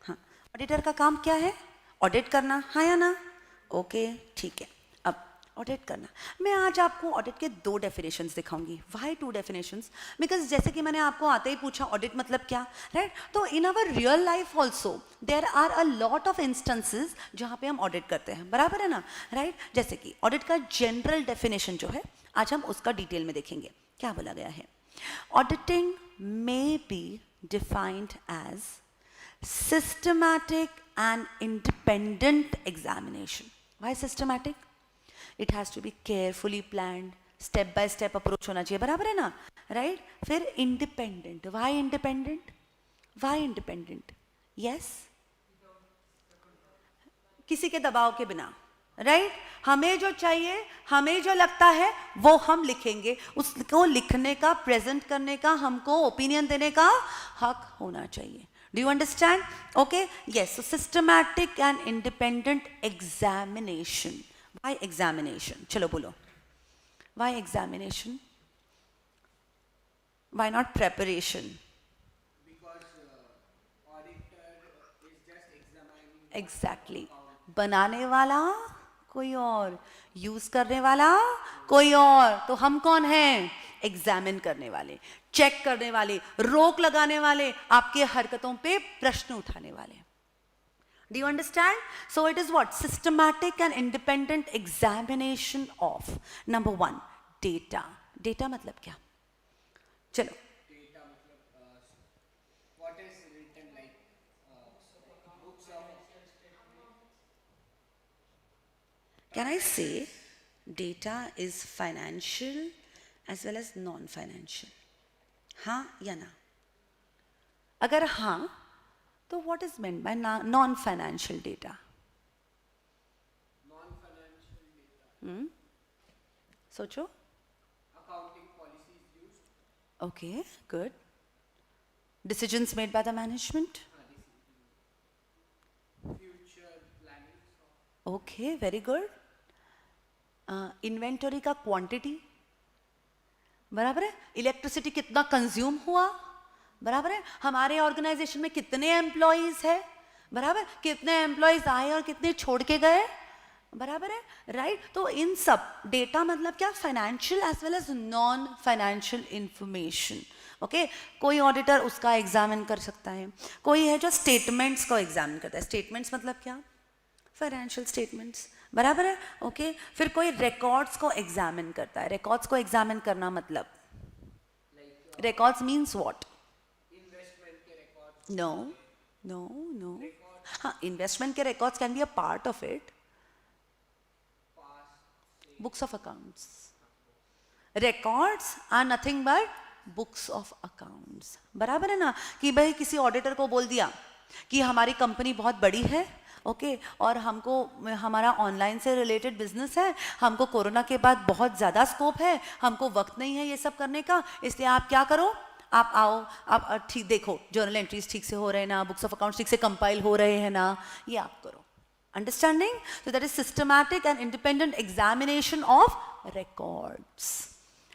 हाँ, ऑडिटर का काम क्या है? ऑडिट करना, हाँ या ना? ओके, ठीक है. अब ऑडिट करना, मैं आज आपको ऑडिट के 2 डेफिनेशंस दिखाऊंगी. Why 2 definitions? बिकॉज जैसे कि मैंने आपको आते ही पूछा ऑडिट मतलब क्या, राइट? तो in our real life also there are a lot of instances जहाँ पे हम ऑडिट करते हैं, बराबर है ना, राइट? जैसे कि ऑडिट का जनरल डेफिनेशन जो है, आज हम उसका डिटेल में देखेंगे. क्या बोला गया है? Auditing may be defined as systematic and independent examination. Why systematic? It has to be carefully planned, step by step approach होना चाहिए, बराबर है ना, right? फिर independent. Why independent? Why independent? Yes? किसी के दबाव के बिना, राइट? हमें जो चाहिए, हमें जो लगता है वो हम लिखेंगे. उसको लिखने का, प्रेजेंट करने का, हमको ओपिनियन देने का हक होना चाहिए. Do you understand? Okay, yes. So systematic and independent examination. Why examination? चलो बोलो. Why examination? Why not preparation? Because auditor is just examining. Exactly. बनाने वाला कोई और, यूज करने वाला कोई और. तो हम कौन हैं? एग्जामिन करने वाले, चेक करने वाले, रोक लगाने वाले, आपके हरकतों पे प्रश्न उठाने वाले. Do you understand? So it is what? Systematic and independent examination of number 1, data. Data मतलब क्या? चलो. Data मतलब what is written like books of. Can I say data is financial as well as non-financial? हाँ या ना? अगर हाँ, तो what is meant by non-financial data? Non-financial data. सोचो. Accounting policies used. Okay, good. Decisions made by the management? Future planning. Okay, very good. Inventory का quantity, बराबर है? इलेक्ट्रिसिटी कितना कंज्यूम हुआ, बराबर है? हमारे ऑर्गेनाइजेशन में कितने एम्प्लॉइज है, बराबर? कितने एम्प्लॉइज आए और कितने छोड़ के गए, बराबर है, राइट? तो इन सब डेटा मतलब क्या? Financial as well as non financial information. Okay, कोई ऑडिटर उसका एग्जामिन कर सकता है, कोई है जो स्टेटमेंट्स को एग्जामिन करता है. स्टेटमेंट्स मतलब क्या? फाइनेंशियल स्टेटमेंट्स, बराबर है. ओके, फिर कोई रिकॉर्ड्स को एग्जामिन करता है. रिकॉर्ड्स को एग्जामिन करना मतलब, रिकॉर्ड्स मीन्स व्हाट? इन्वेस्टमेंट के रिकॉर्ड. No no no. हाँ, इन्वेस्टमेंट के records can be a part of it. Books of accounts. Records are nothing but books of accounts, बराबर है ना? कि भाई किसी ऑडिटर को बोल दिया कि हमारी कंपनी बहुत बड़ी है, ओके, और हमको, हमारा ऑनलाइन से रिलेटेड बिजनेस है, हमको कोरोना के बाद बहुत ज़्यादा स्कोप है, हमको वक्त नहीं है ये सब करने का, इसलिए आप क्या करो, आप आओ, आप ठीक देखो जर्नल एंट्रीज ठीक से हो रहे हैं ना, बुक्स ऑफ अकाउंट्स ठीक से कंपाइल हो रहे हैं ना, ये आप करो. Understanding? So that is systematic and independent examination of records.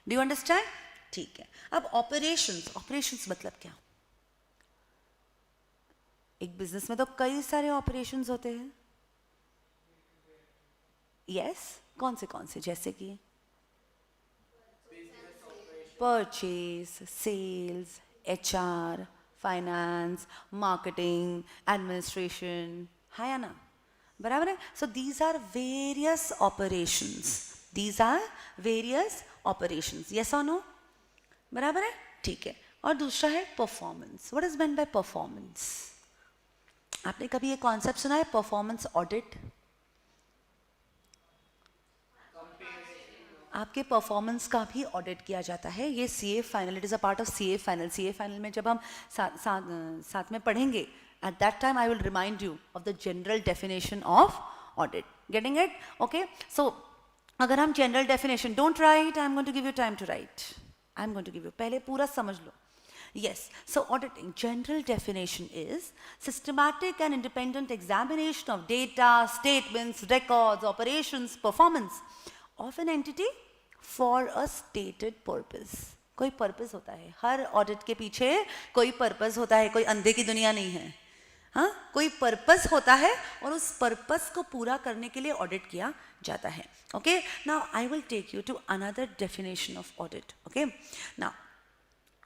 Do you understand? ठीक है. अब ऑपरेशंस. ऑपरेशंस मतलब क्या? एक बिजनेस में तो कई सारे ऑपरेशंस होते हैं. यस, कौन से? जैसे कि purchase, sales, HR, finance, marketing, administration, है या ना, बराबर है? So these are various operations. These are various operations. Yes और नो? बराबर है, ठीक है. और दूसरा है performance. What is meant by performance? आपने कभी ये कॉन्सेप्ट सुना है, परफॉर्मेंस ऑडिट? आपके परफॉर्मेंस का भी ऑडिट किया जाता है. ये CA final, it is a part of CA final. CA final में जब हम साथ में पढ़ेंगे, at that time I will remind you of the general definition of audit. Getting it? Okay, so अगर हम general definition, don't write, I am going to give you time to write, I am going to give you, पहले पूरा समझ लो. Yes, so auditing, general definition is systematic and independent examination of data, statements, records, operations, performance of an entity for a stated purpose. कोई purpose होता है, हर audit के पीछे कोई पर्पस होता है, कोई अंधे की दुनिया नहीं है. हाँ, कोई पर्पस होता है और उस पर्पस को पूरा करने के लिए ऑडिट किया जाता है. Okay, now I will take you to another definition of audit. Okay, now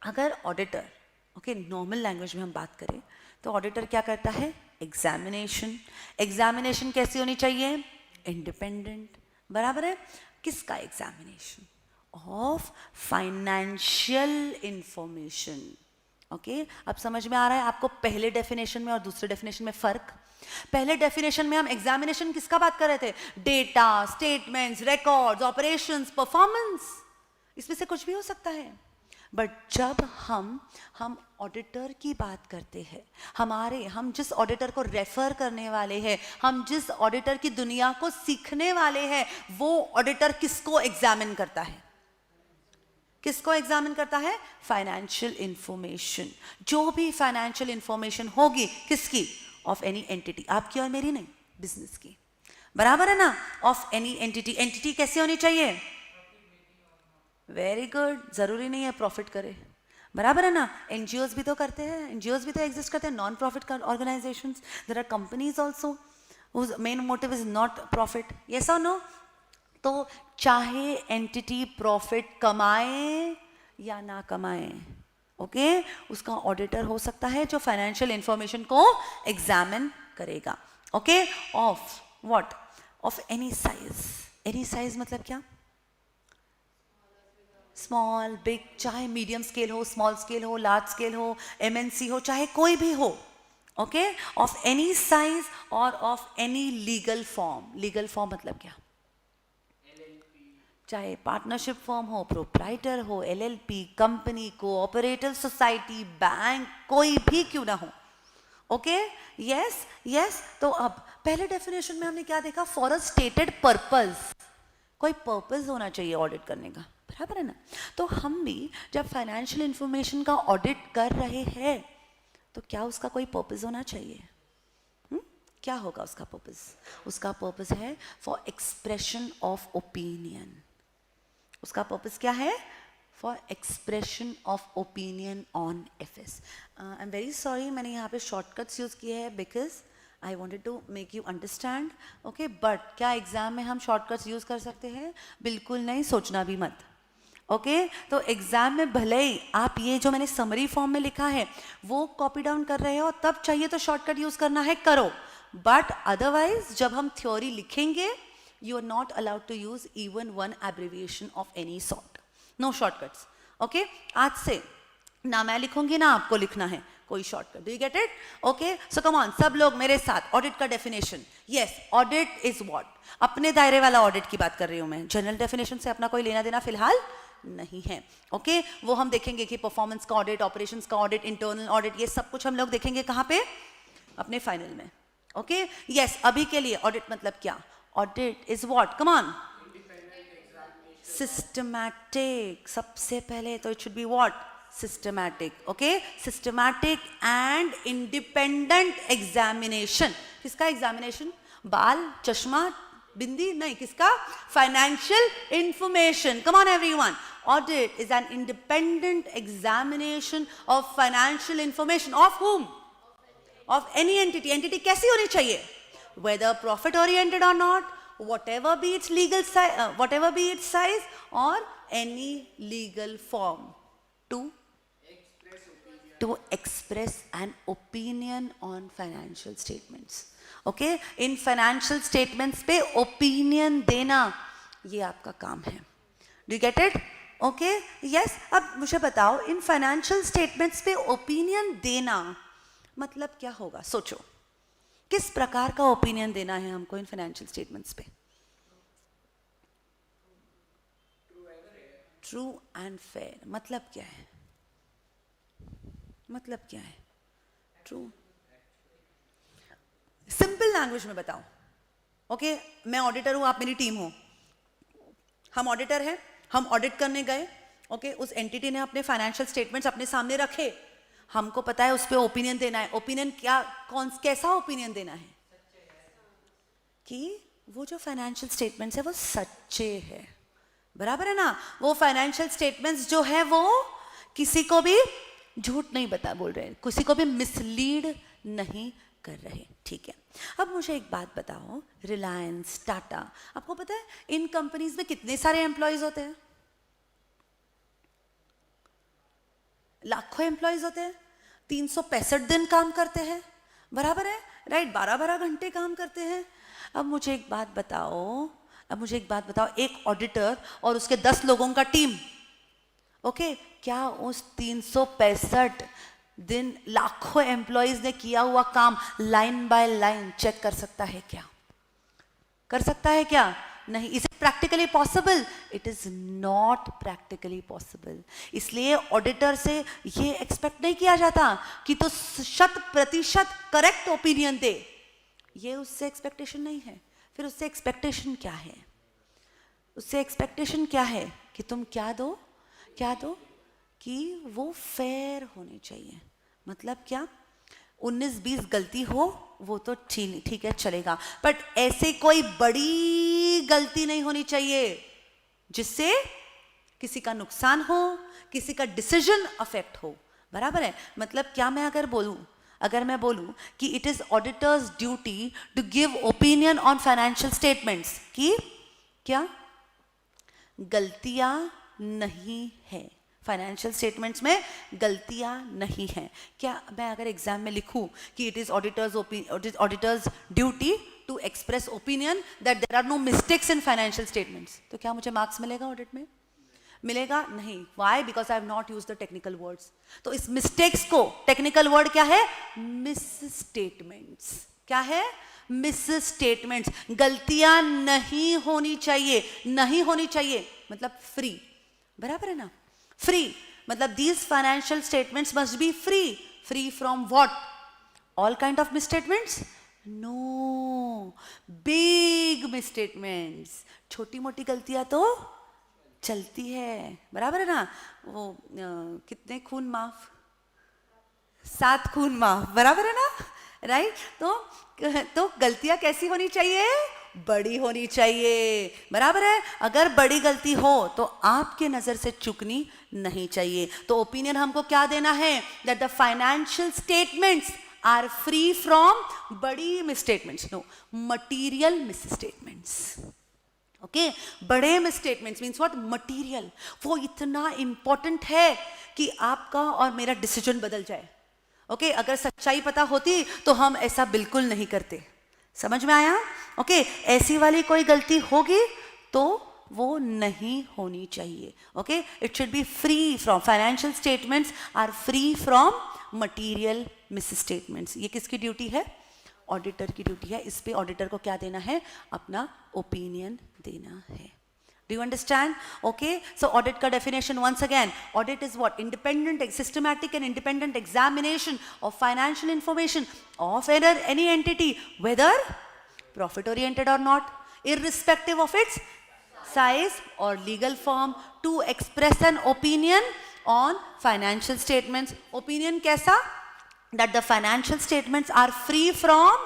अगर ऑडिटर, ओके, नॉर्मल लैंग्वेज में हम बात करें तो ऑडिटर क्या करता है? एग्जामिनेशन. एग्जामिनेशन कैसी होनी चाहिए? इंडिपेंडेंट. बराबर है? किसका examination? Of financial information. Okay, अब समझ में आ रहा है आपको पहले डेफिनेशन में और दूसरे डेफिनेशन में फर्क? पहले डेफिनेशन में हम एग्जामिनेशन किसका बात कर रहे थे? Data, statements, records, operations, performance, इसमें से कुछ भी हो सकता है. बट जब हम ऑडिटर की बात करते हैं, हम जिस ऑडिटर को रेफर करने वाले हैं, हम जिस ऑडिटर की दुनिया को सीखने वाले हैं, वो ऑडिटर किसको एग्जामिन करता है? किसको एग्जामिन करता है? Financial information. जो भी फाइनेंशियल इंफॉर्मेशन होगी, किसकी? Of any entity. आपकी और मेरी नहीं, बिजनेस की. बराबर है ना? Of any entity. एंटिटी कैसी होनी चाहिए? Very good. जरूरी नहीं है प्रॉफिट करे. बराबर है ना? एनजीओज भी तो करते हैं, एनजीओज भी तो एग्जिस्ट करते हैं, non profit organisations. There are companies also whose main motive is not profit. Yes और नो? तो चाहे एंटिटी प्रॉफिट कमाए या ना कमाए, ओके, उसका ऑडिटर हो सकता है जो फाइनेंशियल इंफॉर्मेशन को एग्जामिन करेगा. Okay, of what? Of any size. Any size मतलब क्या? स्मॉल, बिग, चाहे मीडियम स्केल हो, स्मॉल स्केल हो, लार्ज स्केल हो, एमएनसी हो, चाहे कोई भी हो. ओके, ऑफ एनी साइज और of any legal form. Legal form मतलब क्या? चाहे पार्टनरशिप फॉर्म हो, प्रोप्राइटर हो, LLP, company, cooperative society, bank, कोई भी क्यों ना हो. Okay, yes yes. तो अब पहले डेफिनेशन में हमने क्या देखा? For a stated purpose. कोई पर्पस होना चाहिए ऑडिट करने का. बराबर है ना? तो हम भी जब फाइनेंशियल इंफॉर्मेशन का ऑडिट कर रहे हैं तो क्या उसका कोई पर्पस होना चाहिए? क्या होगा उसका पर्पस? उसका पर्पस है फॉर एक्सप्रेशन ऑफ ओपिनियन. उसका पर्पस क्या है? For expression of opinion on FS. I am very sorry, मैंने यहाँ पे शॉर्टकट्स यूज किए हैं because I wanted to make you understand. Okay, but क्या एग्जाम में हम शॉर्टकट्स यूज कर सकते हैं? बिल्कुल नहीं, सोचना भी मत. ओके, तो एग्जाम में भले ही आप ये जो मैंने समरी फॉर्म में लिखा है वो कॉपी डाउन कर रहे हो, तब चाहिए तो शॉर्टकट यूज करना है, करो. बट अदरवाइज जब हम थ्योरी लिखेंगे, you are not allowed to use even one abbreviation of any sort. No shortcuts. Okay? आज से ना मैं लिखूंगी ना आपको लिखना है कोई shortcut. Do you get it? Okay? So come on, सब लोग मेरे साथ. ऑडिट का definition. Yes, audit is what? अपने दायरे वाला ऑडिट की बात कर रही हूं मैं. जनरल डेफिनेशन से अपना कोई लेना देना फिलहाल नहीं है. ओके, वो हम देखेंगे कि परफॉर्मेंस का ऑडिट, ऑपरेशंस का ऑडिट, इंटरनल ऑडिट, ये सब कुछ हम लोग देखेंगे कहाँ पे? अपने फाइनल में. Okay, yes. अभी के लिए ऑडिट मतलब क्या? Audit is what? Come on. Systematic. सबसे पहले तो it should be what? Systematic. Okay? Systematic and independent examination. किसका examination? बाल, चश्मा, बिंदी? नहीं, किसका? Financial information. Come on everyone. Audit is an independent examination of financial information. Of whom? Of any entity. Entity कैसी होनी चाहिए? Whether profit oriented or not, whatever be its legal size, whatever be its size, or any legal form, to express an opinion on financial statements. Okay, in financial statements पे opinion देना ये आपका काम है. Do you get it? Okay, yes. अब मुझे बताओ, in financial statements पे opinion देना मतलब क्या होगा? सोचो, किस प्रकार का ओपिनियन देना है हमको इन फाइनेंशियल स्टेटमेंट्स पे? ट्रू एंड फेयर मतलब क्या है? मतलब क्या है ट्रू? सिंपल लैंग्वेज में बताओ. ओके मैं ऑडिटर हूँ, आप मेरी टीम हो, हम ऑडिटर हैं, हम ऑडिट करने गए, ओके उस एंटिटी ने अपने फाइनेंशियल स्टेटमेंट्स अपने सामने रखे, हमको पता है उस पर ओपिनियन देना है। ओपिनियन क्या, कैसा ओपिनियन देना है कि वो जो फाइनेंशियल स्टेटमेंट्स है वो सच्चे है, बराबर है ना। वो फाइनेंशियल स्टेटमेंट्स जो है वो किसी को भी झूठ नहीं बोल रहे, किसी को भी मिसलीड नहीं कर रहे, ठीक है। अब मुझे एक बात बताओ, रिलायंस, टाटा, आपको पता है इन कंपनीज में कितने सारे एम्प्लॉयज होते हैं? लाखों एम्प्लॉयज होते हैं, 365 दिन काम करते हैं, बराबर है, राइट, 12-12 घंटे काम करते हैं। अब मुझे एक बात बताओ, एक ऑडिटर और उसके 10 लोगों का टीम, ओके क्या उस 365 दिन लाखों एम्प्लॉयज ने किया हुआ काम लाइन बाय लाइन चेक कर सकता है क्या? कर सकता है क्या? नहीं। Is it practically possible? It is not practically possible. इसलिए ऑडिटर से ये एक्सपेक्ट नहीं किया जाता कि तो 100% करेक्ट ओपिनियन दे, ये उससे एक्सपेक्टेशन नहीं है। फिर उससे एक्सपेक्टेशन क्या है? उससे एक्सपेक्टेशन क्या है कि तुम क्या दो कि वो फेयर होने चाहिए। मतलब क्या? 19-20 गलती हो वो तो ठीक है चलेगा, बट ऐसे कोई बड़ी गलती नहीं होनी चाहिए जिससे किसी का नुकसान हो, किसी का डिसीजन अफेक्ट हो, बराबर है। मतलब क्या, मैं अगर मैं बोलूं कि it is auditor's duty to give opinion on financial statements, कि क्या गलतियां नहीं है, फाइनेंशियल स्टेटमेंट्स में गलतियां नहीं हैं, क्या मैं अगर एग्जाम में लिखूं कि it is auditor's duty to express opinion that there are no mistakes in financial statements, तो क्या मुझे मार्क्स मिलेगा ऑडिट में? मिलेगा नहीं। Why? Because I have not used the technical words. तो इस मिस्टेक्स को, टेक्निकल वर्ड क्या है? Misstatements. क्या है? Misstatements. गलतियां नहीं होनी चाहिए, मतलब फ्री, बराबर है ना। फ्री मतलब these financial statements must be free from what? All kind of misstatements? No, big misstatements। छोटी मोटी गलतियां तो चलती है, बराबर है ना। वो कितने खून माफ, 7 खून माफ, बराबर है ना, राइट। तो गलतियां कैसी होनी चाहिए? बड़ी होनी चाहिए, बराबर है। अगर बड़ी गलती हो तो आपके नजर से चूकनी नहीं चाहिए। तो ओपिनियन हमको क्या देना है? That the financial statements are free from बड़ी misstatements, no, material misstatements. Okay, बड़े मिसस्टेटमेंट्स मीन्स व्हाट? मटीरियल। वो इतना इंपॉर्टेंट है कि आपका और मेरा डिसीजन बदल जाए। ओके, अगर सच्चाई पता होती तो हम ऐसा बिल्कुल नहीं करते। समझ में आया? ओके, ऐसी वाली कोई गलती होगी तो वो नहीं होनी चाहिए। Okay, it should be free from, financial statements are free from material misstatements. ये किसकी ड्यूटी है? ऑडिटर की ड्यूटी है। इस पे ऑडिटर को क्या देना है? अपना ओपिनियन देना है। Do you understand? Okay, so audit ka definition once again. Audit is what? Independent, systematic and independent examination of financial information of any entity, whether profit oriented or not, irrespective of its size or legal form, to express an opinion on financial statements. Opinion kaisa? That the financial statements are free from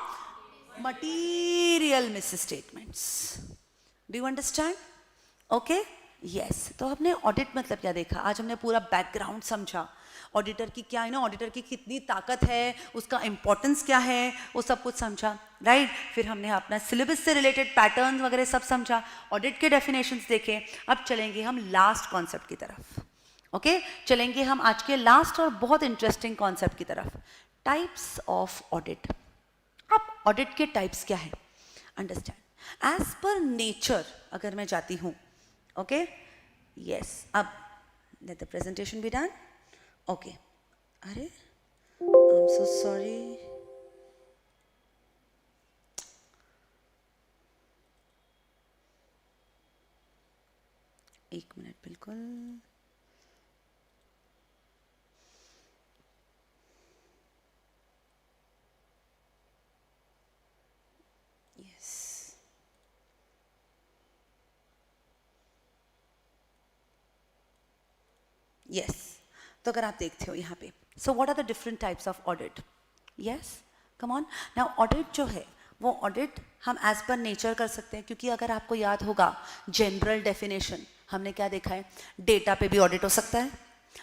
material misstatements. Do you understand? Okay, yes. तो हमने audit मतलब क्या देखा? आज हमने पूरा background समझा, auditor की क्या है ना, ऑडिटर की कितनी ताकत है, उसका इंपॉर्टेंस क्या है, वो सब कुछ समझा, राइट। फिर हमने अपना सिलेबस से रिलेटेड पैटर्न्स वगैरह सब समझा, ऑडिट के डेफिनेशंस देखे। अब चलेंगे हम लास्ट कॉन्सेप्ट की तरफ। ओके, चलेंगे हम आज के लास्ट और बहुत इंटरेस्टिंग कॉन्सेप्ट की तरफ, टाइप्स ऑफ ऑडिट। अब ऑडिट के टाइप्स क्या है? अंडरस्टैंड, एज पर नेचर अगर मैं जाती हूँ, okay, yes, अब let the presentation be done. Okay, अरे I'm so sorry. एक मिनट बिल्कुल। yes, यस तो अगर आप देखते हो यहाँ पे, so what are the different types of audit? Yes, come on now. Audit जो है वो ऑडिट हम एज पर नेचर कर सकते हैं, क्योंकि अगर आपको याद होगा जनरल डेफिनेशन हमने क्या देखा है, डेटा पे भी ऑडिट हो सकता है,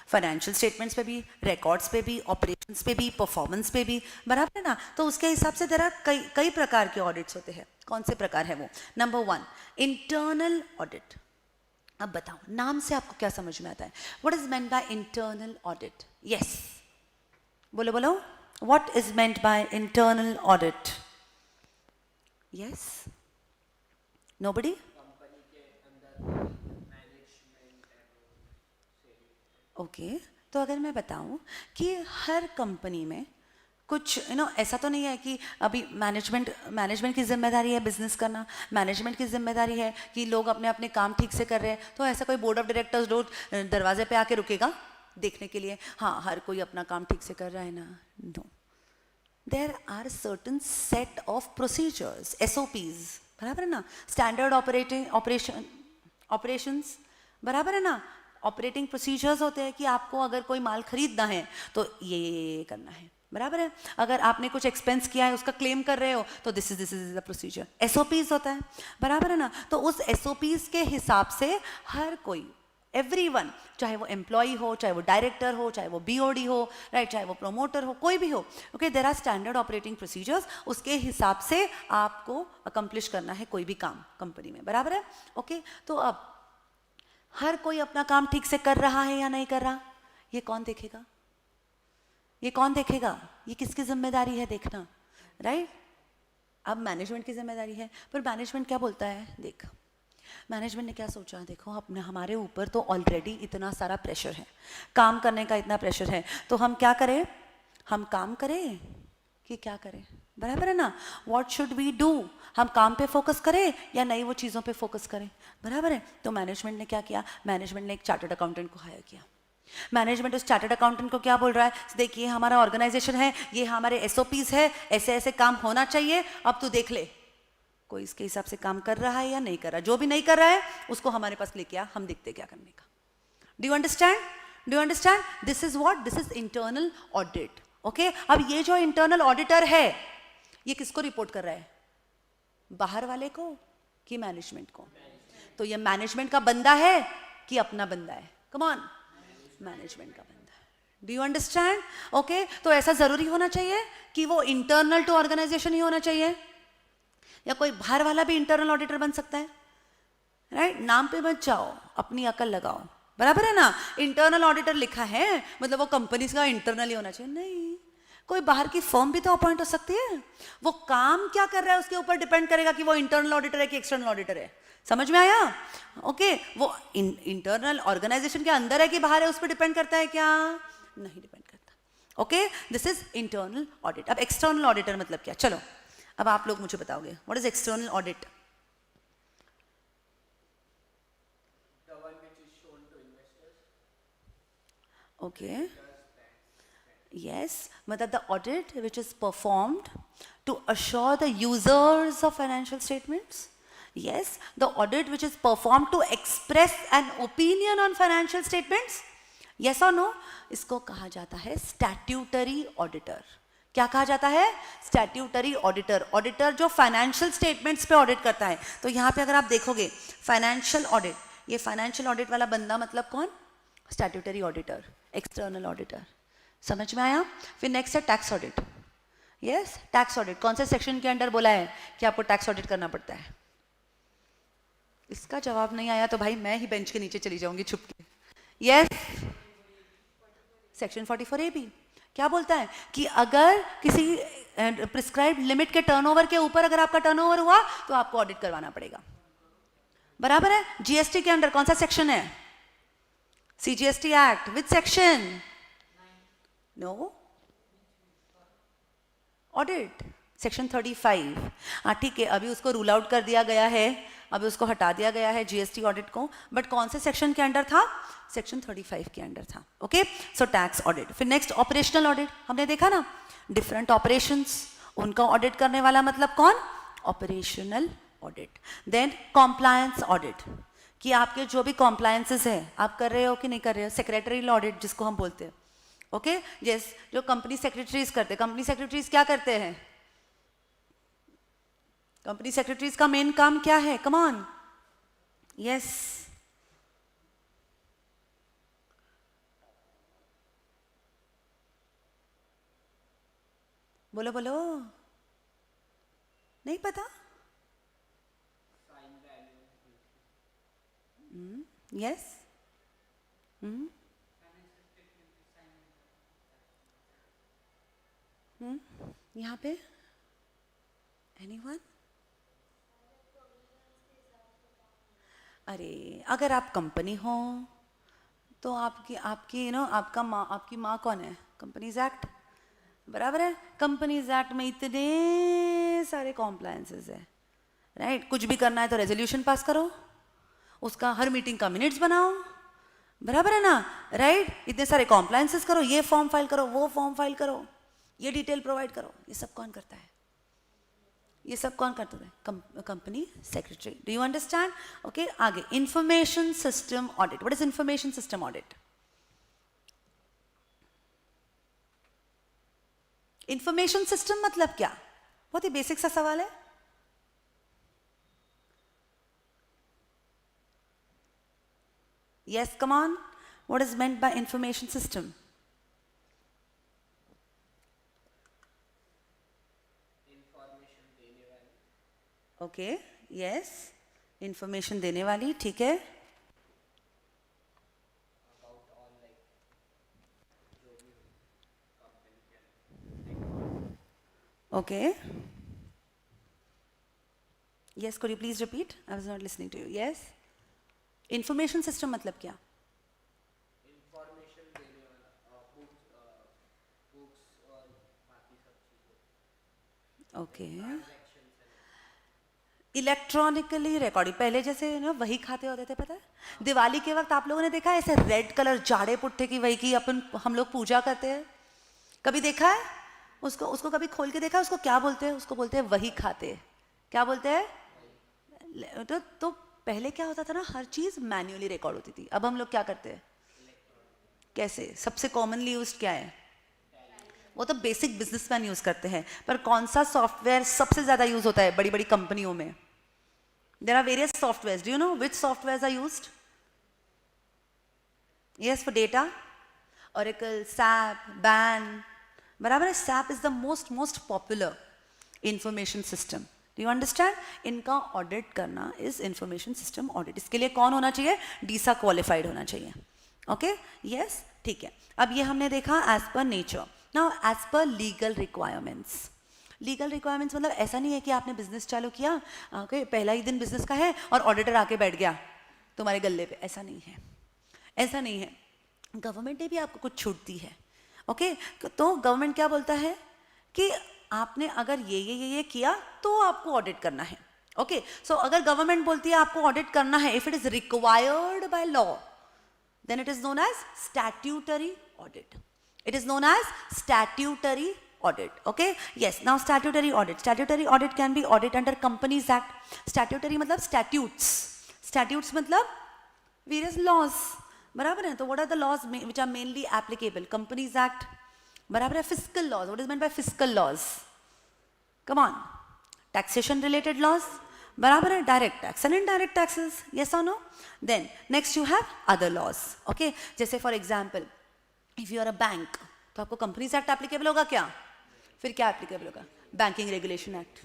फाइनेंशियल स्टेटमेंट्स पे भी, रिकॉर्ड्स पे भी, ऑपरेशंस पे भी, परफॉर्मेंस पे भी, बराबर है ना। तो उसके हिसाब से जरा कई प्रकार के ऑडिट्स होते हैं। कौन से प्रकार है वो? Number 1 internal audit. अब बताओ नाम से आपको क्या समझ में आता है? What is meant by internal audit? Yes बोलो बोलो, what is meant by internal audit? Yes, nobody? Okay तो अगर मैं बताऊं कि हर कंपनी में कुछ ऐसा तो नहीं है कि अभी मैनेजमेंट की जिम्मेदारी है बिजनेस करना, मैनेजमेंट की जिम्मेदारी है कि लोग अपने अपने काम ठीक से कर रहे हैं, तो ऐसा कोई बोर्ड ऑफ डायरेक्टर्स रोज दरवाजे पे आके रुकेगा देखने के लिए हाँ हर कोई अपना काम ठीक से कर रहा है ना? No, there are certain set of procedures, SOPs, बराबर है ना, स्टैंडर्ड ऑपरेशंस, बराबर है ना, ऑपरेटिंग प्रोसीजर्स होते हैं कि आपको अगर कोई माल खरीदना है तो ये करना है, बराबर है। अगर आपने कुछ एक्सपेंस किया है उसका क्लेम कर रहे हो तो this is the procedure, SOPs होता है, बराबर है ना। तो उस SOPs के हिसाब से हर कोई, एवरीवन, चाहे वो एम्प्लॉय हो, चाहे वो डायरेक्टर हो, चाहे वो BOD हो, राइट, चाहे वो प्रोमोटर हो, कोई भी हो, okay, there are standard operating procedures, उसके हिसाब से आपको अकम्प्लिश करना है कोई भी काम कंपनी में, बराबर है। ओके तो अब हर कोई अपना काम ठीक से कर रहा है या नहीं कर रहा, ये कौन देखेगा? ये कौन देखेगा? ये किसकी जिम्मेदारी है देखना, राइट? अब मैनेजमेंट की जिम्मेदारी है, पर मैनेजमेंट क्या बोलता है? देख, मैनेजमेंट ने क्या सोचा, देखो अपने हमारे ऊपर तो ऑलरेडी इतना सारा प्रेशर है, काम करने का इतना प्रेशर है, तो हम क्या करें? हम काम करें कि क्या करें, बराबर है ना। What should we do? हम काम पे फोकस करें या नई वो चीज़ों पे फोकस करें, बराबर है। तो मैनेजमेंट ने क्या किया? मैनेजमेंट ने एक चार्टर्ड अकाउंटेंट को हायर किया। मैनेजमेंट उस चार्टर्ड अकाउंटेंट को क्या बोल रहा है? देखिए हमारा ऑर्गेनाइजेशन है, ये हमारे SOPs है, ऐसे ऐसे काम होना चाहिए, अब तू देख ले कोई इसके हिसाब से काम कर रहा है या नहीं कर रहा। जो भी नहीं कर रहा है उसको हमारे पास लेके आ, हम देखते क्या करने का। Do you understand? Do you understand? This is what, this is internal audit. Okay, अब ये जो इंटरनल ऑडिटर है ये किसको रिपोर्ट कर रहा है? बाहर वाले को कि मैनेजमेंट को? तो ये मैनेजमेंट का बंदा है कि अपना बंदा है? कम ऑन, मैनेजमेंट का बंदा है। Do you understand? ओके, तो ऐसा जरूरी होना चाहिए कि वो इंटरनल टू ऑर्गेनाइजेशन ही होना चाहिए, या कोई बाहर वाला भी इंटरनल ऑडिटर बन सकता है, राइट? नाम पे मत जाओ, अपनी अकल लगाओ, बराबर है ना। इंटरनल ऑडिटर लिखा है मतलब वो कंपनी का इंटरनल ही होना चाहिए? नहीं, कोई बाहर की फर्म भी तो अपॉइंट हो सकती है। वो काम क्या कर रहा है उसके ऊपर डिपेंड करेगा कि वो इंटरनल ऑडिटर है कि एक्सटर्नल ऑडिटर है। समझ में आया? ओके, वो इंटरनल ऑर्गेनाइजेशन के अंदर है कि बाहर है उस पर डिपेंड करता है क्या? नहीं डिपेंड करता। Okay, this is internal audit. अब एक्सटर्नल ऑडिटर मतलब क्या? चलो अब आप लोग मुझे बताओगे, what is external audit? Okay, yes, मतलब the audit which is performed to assure the users of financial statements. Yes, the audit which is performed to express an opinion on financial statements. Yes or no? इसको कहा जाता है statutory auditor. क्या कहा जाता है? Statutory auditor. Auditor जो financial statements पे ऑडिट करता है। तो यहाँ पे अगर आप देखोगे फाइनेंशियल ऑडिट, ये फाइनेंशियल ऑडिट वाला बंदा मतलब कौन? Statutory auditor, external auditor. समझ में आया? फिर नेक्स्ट है tax audit. Yes, tax audit कौन से सेक्शन के अंडर बोला है कि आपको टैक्स ऑडिट करना पड़ता है? इसका जवाब नहीं आया तो भाई मैं ही बेंच के नीचे चली जाऊंगी छुप के। यस, सेक्शन 44A(b) क्या बोलता है कि अगर किसी प्रिस्क्राइब्ड लिमिट के टर्नओवर के ऊपर अगर आपका टर्नओवर हुआ तो आपको ऑडिट करवाना पड़ेगा, बराबर है। GST के अंडर कौन सा सेक्शन है? CGST act, which section? No, audit section 35। हाँ ठीक है, अभी उसको रूल आउट कर दिया गया है, अभी उसको हटा दिया गया है GST ऑडिट को, बट कौन से सेक्शन के अंडर था? सेक्शन 35 के अंडर था। Okay, so tax audit. फिर नेक्स्ट ऑपरेशनल ऑडिट, हमने देखा ना, डिफरेंट ऑपरेशंस, उनका ऑडिट करने वाला मतलब कौन? Operational audit. Then compliance audit, कि आपके जो भी कॉम्प्लायंसेस है आप कर रहे हो कि नहीं कर रहे हो, सेक्रेटरियल ऑडिट जिसको हम बोलते हैं, ओके यस, जो कंपनी सेक्रेटरीज करते हैं, कंपनी सेक्रेटरीज क्या करते हैं, कंपनी सेक्रेटरीज का मेन काम क्या है, कम ऑन, यस, बोलो बोलो, नहीं पता, यस, यहाँ पे एनीवन, अरे अगर आप कंपनी हो तो आपकी आपकी यू नो आपका माँ, आपकी माँ कौन है, कंपनीज एक्ट, बराबर है, कंपनीज एक्ट में इतने सारे कॉम्प्लायंसेस है, राइट, कुछ भी करना है तो रेजोल्यूशन पास करो, उसका हर मीटिंग का मिनट्स बनाओ, बराबर है ना, राइट, इतने सारे कॉम्प्लायंसेस करो, ये फॉर्म फाइल करो, वो फॉर्म फाइल करो, ये डिटेल प्रोवाइड करो, ये सब कौन करता है, ये सब कौन करता है, company secretary, do you understand, okay, आगे information system audit, what is information system audit, information system मतलब क्या, बहुत ही बेसिक सा सवाल है, yes, come on, what is meant by information system, okay, yes, information देने वाली, ठीक है, okay, yes, could you please repeat, I was not listening to you, yes, information system मतलब क्या, इंफॉर्मेशन देने वाला, बुक्स और बाकी सब चीज़ें, ओके, इलेक्ट्रॉनिकली रिकॉर्डिंग, पहले जैसे ना वही खाते होते थे, पता है, दिवाली के वक्त आप लोगों ने देखा है ऐसे रेड कलर जाड़े पुट्ठे की वही की अपन हम लोग पूजा करते हैं, कभी देखा है उसको, उसको कभी खोल के देखा है, उसको क्या बोलते हैं, उसको बोलते हैं वही खाते, क्या बोलते हैं, तो पहले क्या होता था ना, हर चीज मैन्युअली रिकॉर्ड होती थी, अब हम लोग क्या करते हैं, कैसे, सबसे कॉमनली यूज्ड क्या है, वो तो बेसिक बिजनेसमैन यूज करते हैं, पर कौन सा सॉफ्टवेयर सबसे ज्यादा यूज होता है बड़ी बड़ी कंपनियों में, there are various softwares, do you know which softwares are used, yes, for data, Oracle, SAP, BAN, बराबर है, SAP is the most popular information system, do you understand, इनका ऑडिट करना इज इंफॉर्मेशन सिस्टम ऑडिट, इसके लिए कौन होना चाहिए, डीसा qualified होना चाहिए, ओके, यस, ठीक है, अब ये हमने देखा as per nature, now as per legal requirements, legal requirements मतलब ऐसा नहीं है कि आपने बिजनेस चालू किया, ओके, पहला ही दिन बिजनेस का है और ऑडिटर आके बैठ गया तुम्हारे गले पे, ऐसा नहीं है, ऐसा नहीं है, गवर्नमेंट ने भी आपको कुछ छूट दी है, ओके, तो गवर्नमेंट क्या बोलता है कि आपने अगर ये किया तो आपको ऑडिट करना है, ओके, सो अगर गवर्नमेंट बोलती है आपको ऑडिट करना है, if it is required by law, then it is known as statutory audit, it is known as statutory audit, okay, yes, now statutory audit can be audit under companies act, statutory मतलब statutes मतलब various laws, बराबर है, तो what are the laws which are mainly applicable, companies act, बराबर है, fiscal laws, what is meant by fiscal laws, come on, taxation related laws, बराबर है, direct tax and indirect taxes, yes और no, then next you have other laws, okay, जैसे for example if you are a bank तो आपको companies act applicable होगा क्या, फिर क्या एप्लीकेबल होगा, banking regulation act,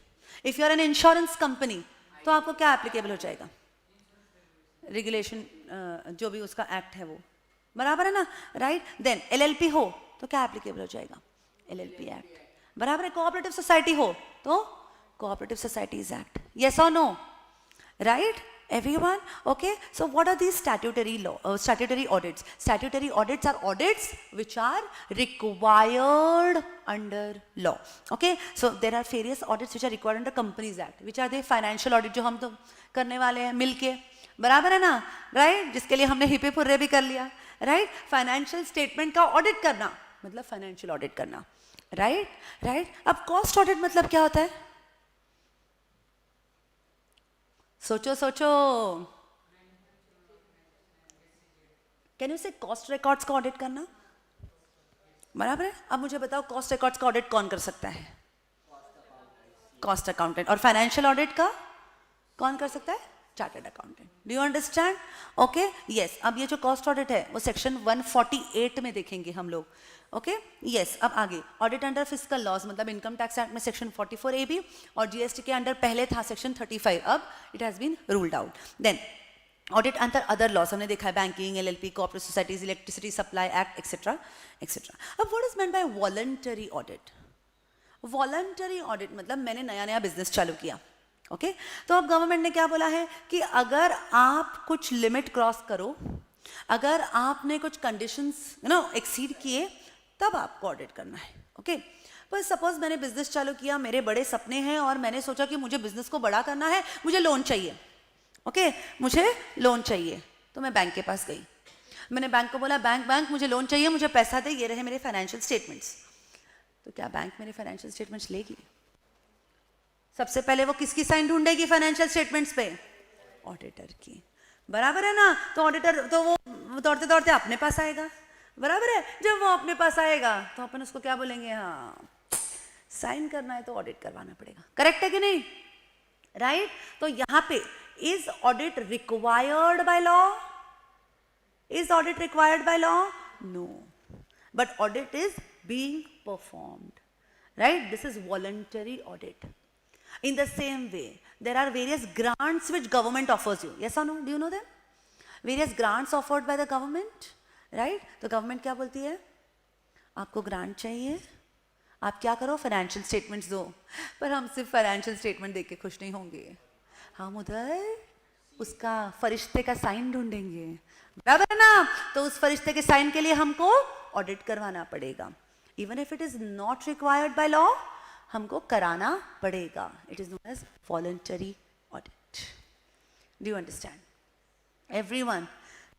if you are an insurance company तो आपको क्या एप्लीकेबल हो जाएगा, रेगुलेशन जो भी उसका एक्ट है वो, बराबर है ना, राइट, देन एलएलपी हो तो क्या एप्लीकेबल हो जाएगा, एलएलपी एक्ट, बराबर है, कोऑपरेटिव सोसाइटी हो तो Cooperative Societies Act, yes or no, right, everyone, okay, so what are these statutory audits, statutory audits are audits which are required under law, okay, so there are various audits which are required under Companies Act, which are the financial audit जो हम तो करने वाले हैं मिलके, बराबर है ना, right, जिसके लिए हमने हिपे पुर्रे भी कर लिया, right, फाइनेंशियल स्टेटमेंट का ऑडिट करना मतलब फाइनेंशियल ऑडिट करना, right, अब कॉस्ट ऑडिट मतलब क्या होता है, सोचो कैन यू से कॉस्ट रिकॉर्ड्स का ऑडिट करना? बराबर है. अब मुझे बताओ कॉस्ट रिकॉर्ड्स का ऑडिट कौन कर सकता है? Cost accountant. और फाइनेंशियल ऑडिट का कौन कर सकता है? Chartered accountant. Do you understand? Okay, yes. अब ये जो कॉस्ट ऑडिट है वो सेक्शन 148 में देखेंगे हम लोग. Okay, yes. अब आगे ऑडिट अंडर फिस्कल लॉज, मतलब इनकम टैक्स एक्ट में सेक्शन 44 ए बी, और जीएसटी के अंडर पहले था सेक्शन 35. अब it has been ruled out. Then audit under other laws हमने देखा है, banking, LLP, cooperative societies, electricity supply act, etcetera etcetera. अब what is meant by voluntary audit? Voluntary audit मतलब मैंने नया नया बिजनेस चालू किया. ओके, तो अब गवर्नमेंट ने क्या बोला है कि अगर आप कुछ लिमिट क्रॉस करो, अगर आपने कुछ कंडीशंस एक्सीड किए, तब आपको ऑडिट करना है. ओके, पर सपोज मैंने बिजनेस चालू किया, मेरे बड़े सपने हैं और मैंने सोचा कि मुझे बिजनेस को बड़ा करना है, मुझे लोन चाहिए. ओके, मुझे लोन चाहिए. तो मैं बैंक के पास गई, मैंने बैंक को बोला, बैंक मुझे लोन चाहिए, मुझे पैसा दे, ये रहे मेरे फाइनेंशियल स्टेटमेंट्स. तो क्या बैंक मेरे फाइनेंशियल स्टेटमेंट्स लेगी? सबसे पहले वो किसकी साइन ढूंढेगी फाइनेंशियल स्टेटमेंट्स पे? ऑडिटर की. बराबर है ना? तो ऑडिटर तो वो दौड़ते दौड़ते अपने पास आएगा. बराबर है. जब वो अपने पास आएगा तो अपन उसको क्या बोलेंगे? हाँ, साइन करना है तो ऑडिट करवाना पड़ेगा. करेक्ट है कि नहीं? राइट. तो यहां पे is audit required by law? Is audit required by law? No, but audit is being performed, right? This is voluntary audit. In the same way, there are various grants which government offers you. Yes or no? Do you know them? Various grants offered by the government, right? तो government क्या बोलती है? आपको grant चाहिए, आप क्या करो? Financial statements दो. पर हम सिर्फ फाइनेंशियल स्टेटमेंट देख के खुश नहीं होंगे, हम उधर उसका फरिश्ते का साइन ढूंढेंगे. बराबर है ना? तो उस फरिश्ते के साइन के लिए हमको ऑडिट करवाना पड़ेगा. Even if it is not required by law, हमको कराना पड़ेगा. It is known as voluntary audit. Do you understand? Everyone.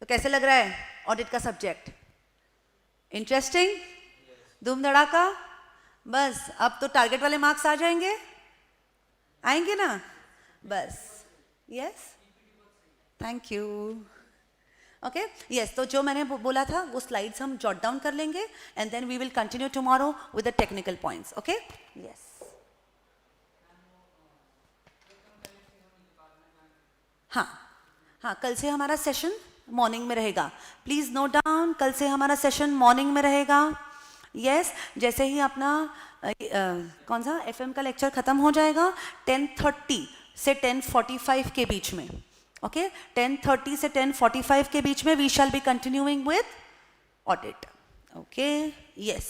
तो कैसे लग रहा है ऑडिट का सब्जेक्ट? इंटरेस्टिंग? धूम धड़ाका? बस अब तो टारगेट वाले मार्क्स आ जाएंगे, आएंगे ना? बस. Yes, thank you. Okay, yes. तो जो मैंने बोला था वो स्लाइड्स हम जॉट डाउन कर लेंगे and then we will continue tomorrow with the technical points. Okay, yes. हाँ हाँ, कल से हमारा सेशन मॉर्निंग में रहेगा. प्लीज नोट डाउन, कल से हमारा सेशन मॉर्निंग में रहेगा. यस, जैसे ही अपना कौन सा एफएम का लेक्चर खत्म हो जाएगा 10:30 से 10:45 के बीच में. ओके, 10:30 से 10:45 के बीच में we shall be continuing with audit. Okay, yes.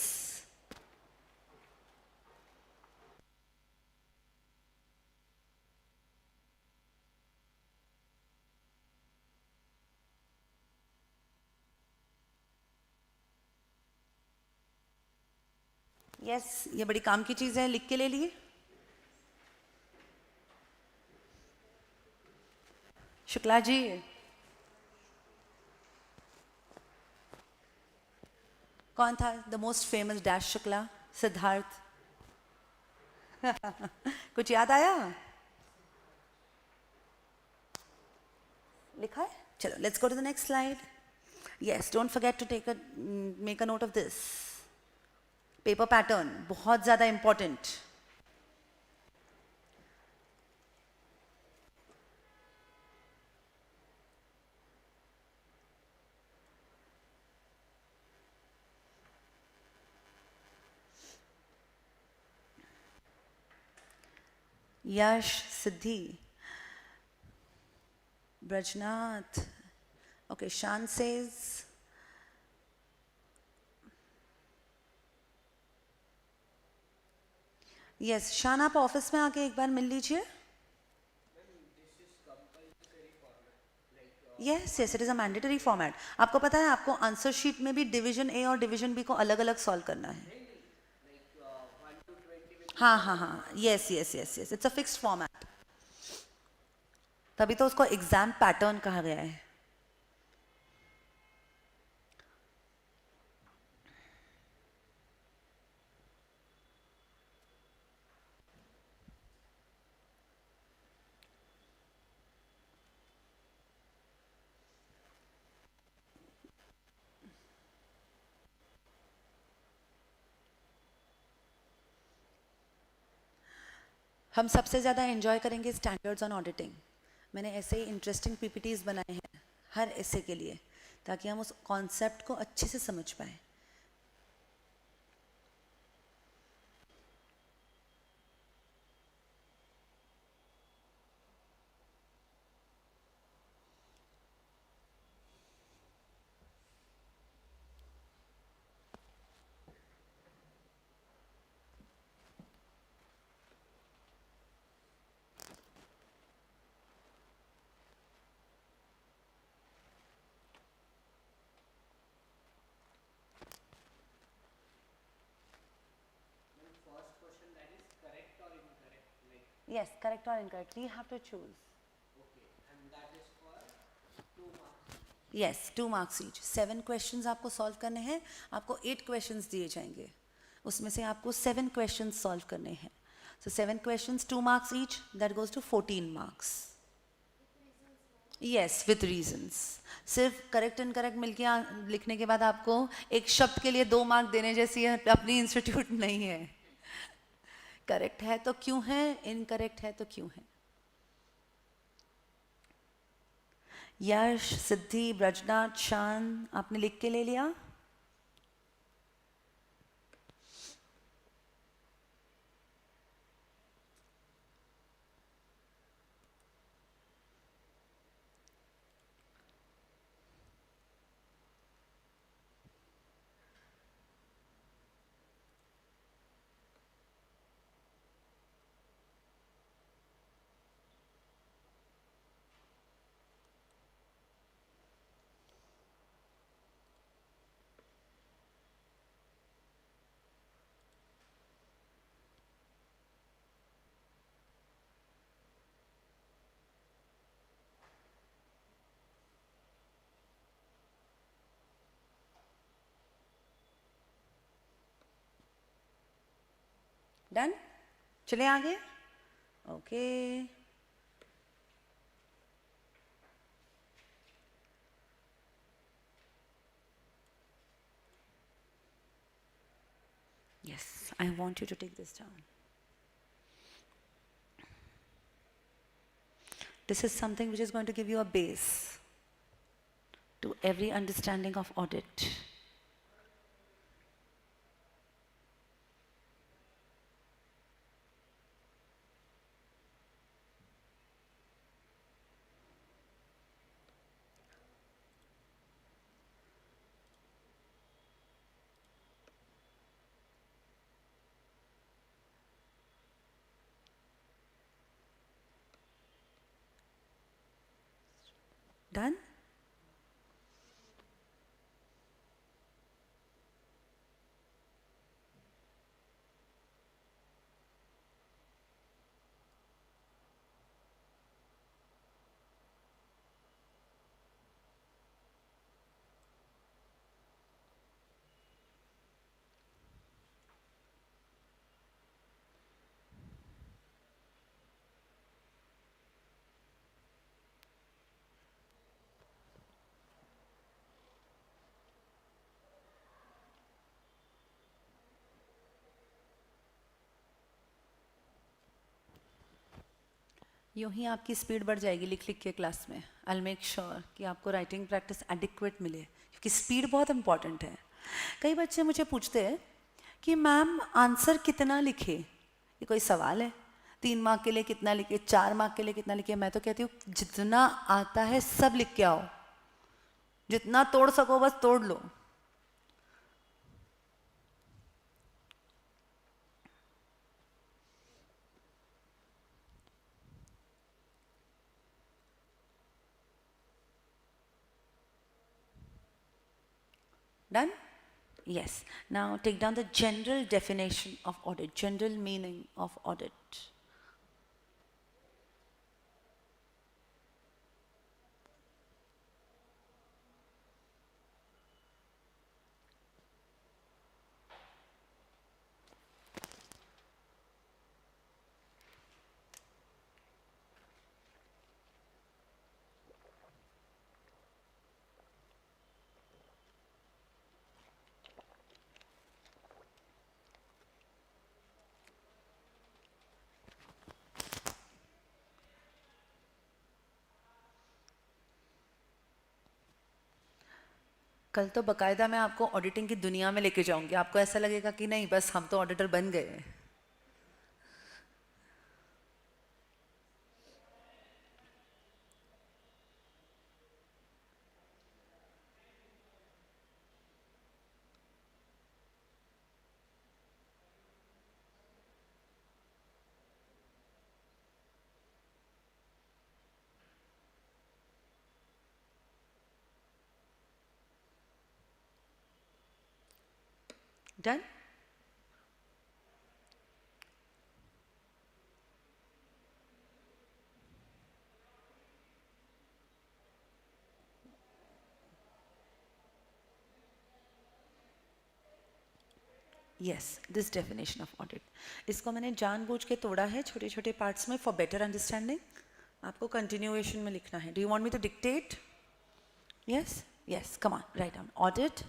Yes, ये बड़ी काम की चीज है, लिख के ले लिए. शुक्ला जी, कौन था the most famous dash Shukla? Siddharth. कुछ याद आया? लिखा है? चलो, let's go to the next slide. Yes, don't forget to make a note of this. Paper pattern बहुत ज्यादा important. Yash, Siddhi, Brajnath. Okay, Shaan says. Yes, Shaan आप ऑफिस में आके एक बार मिल लीजिए. Yes yes, it is a mandatory format. आपको पता है आपको आंसर शीट में भी डिवीजन ए और डिवीजन बी को अलग अलग सॉल्व करना है. हाँ हाँ हाँ, yes yes yes yes, it's a fixed format. तभी तो उसको एग्जाम पैटर्न कहा गया है. हम सबसे ज़्यादा एंजॉय करेंगे स्टैंडर्ड्स ऑन ऑडिटिंग. मैंने ऐसे ही इंटरेस्टिंग पीपीटीज बनाए हैं हर ऐसे के लिए, ताकि हम उस कॉन्सेप्ट को अच्छे से समझ पाएँ. First question, that is correct or incorrect, like, Yes, correct or incorrect, we have to choose. okay, and that is for 2 marks. Yes, 2 marks each. 7 questions आपको solve करने हैं. आपको 8 questions दिए जाएंगे, उसमें से आपको 7 questions solve करने हैं. So 7 questions, 2 marks each, that goes to 14 marks. Yes, with reasons. सिर्फ करेक्ट इनकरेक्ट मिलके लिखने के बाद आपको एक शब्द के लिए 2 मार्क देने जैसी अपनी इंस्टीट्यूट नहीं है. करेक्ट है तो क्यों है, इनकरेक्ट है तो क्यों है. यश, सिद्धि, ब्रजनाथ, शान, आपने लिख के ले लिया. डन. चले आगे. Okay. Yes, I want you to take this down. This is something which is going to give you a base to every understanding of audit. Done? यूं ही आपकी स्पीड बढ़ जाएगी लिख लिख के क्लास में. आई मेक श्योर कि आपको राइटिंग प्रैक्टिस एडिक्वेट मिले, क्योंकि स्पीड बहुत इंपॉर्टेंट है. कई बच्चे मुझे पूछते हैं कि मैम आंसर कितना लिखे. ये कोई सवाल है? 3 मार्क के लिए कितना लिखे, 4 मार्क के लिए कितना लिखे. मैं तो कहती हूँ जितना आता है सब लिख के आओ. जितना तोड़ सको बस तोड़ लो. Done? Yes. Now take down the general definition of audit, general meaning of audit. कल तो बकायदा मैं आपको ऑडिटिंग की दुनिया में लेके जाऊंगी, आपको ऐसा लगेगा कि नहीं बस हम तो ऑडिटर बन गए. Done? Yes, this definition of audit. इसको मैंने जानबूझ के तोड़ा है छोटे छोटे पार्ट्स में for better understanding. आपको continuation में लिखना है. Do you want me to dictate? Yes? Yes, come on, write down. Audit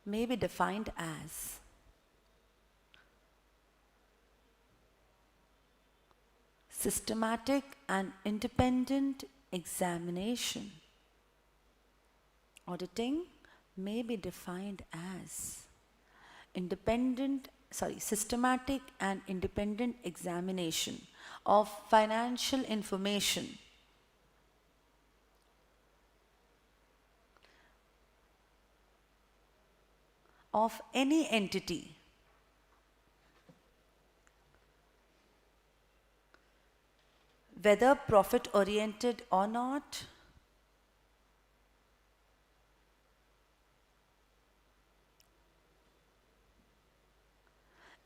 may be defined as systematic and independent examination. Auditing may be defined as systematic and independent examination of financial information of any entity whether profit oriented or not,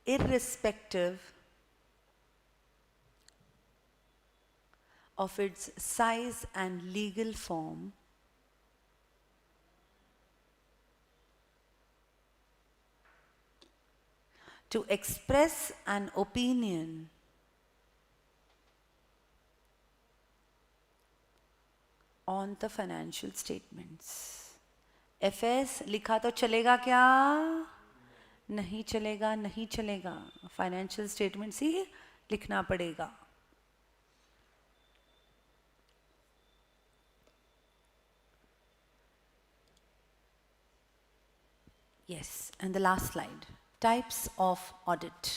irrespective of its size and legal form, to express an opinion on the financial statements. FS लिखा तो चलेगा क्या? नहीं चलेगा, नहीं चलेगा. Financial statements ही लिखना पड़ेगा. Yes, and the last slide. Types of audit.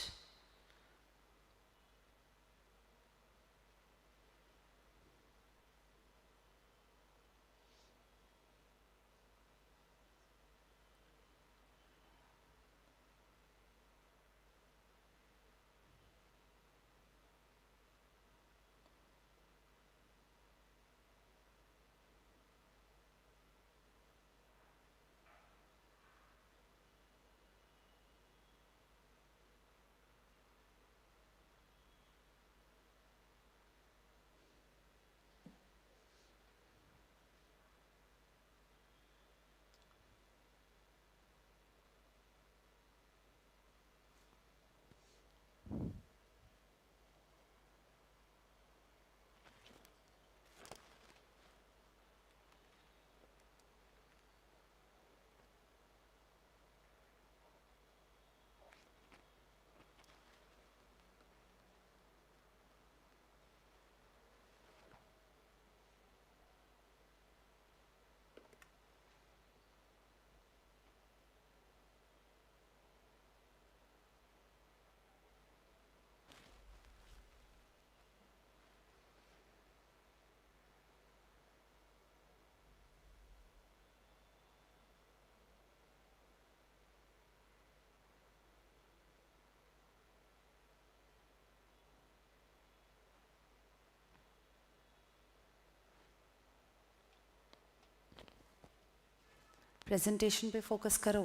Presentation पे फोकस करो.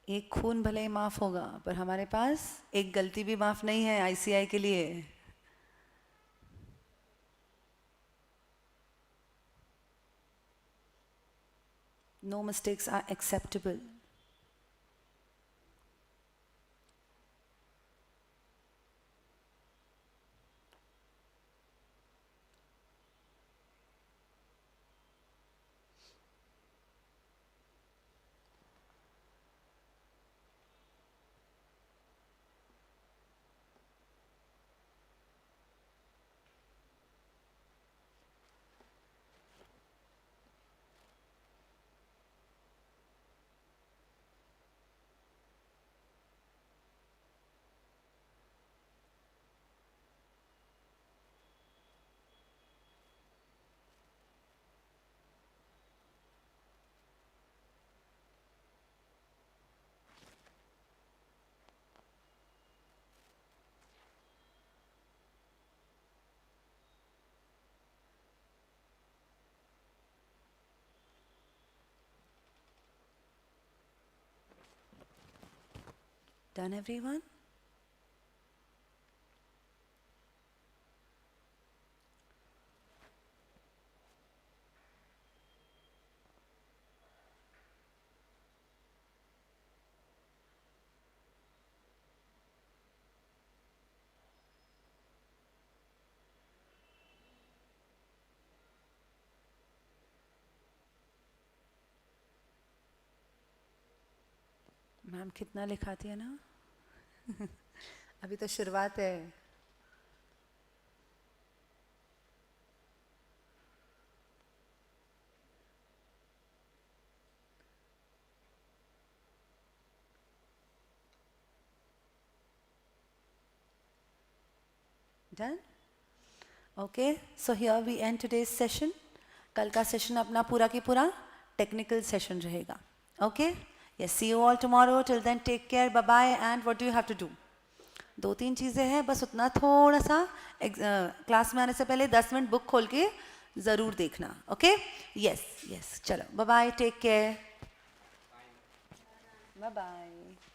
एक खून भले ही माफ होगा, पर हमारे पास एक गलती भी माफ नहीं है आईसीआई के लिए. No mistakes are acceptable. Done, everyone? Ma'am कितना लिखाती है ना अभी तो शुरुआत है. Done? Okay, so here we end today's session. कल का सेशन अपना पूरा की पूरा टेक्निकल सेशन रहेगा. Okay? Yes, see you all tomorrow. Till then, take care. Bye bye. And what do you have to do? 2-3 चीज़ें हैं, बस उतना थोड़ा सा क्लास में आने से पहले 10 मिनट बुक खोल के ज़रूर देखना. ओके? यस, चलो, bye bye, take care, bye bye.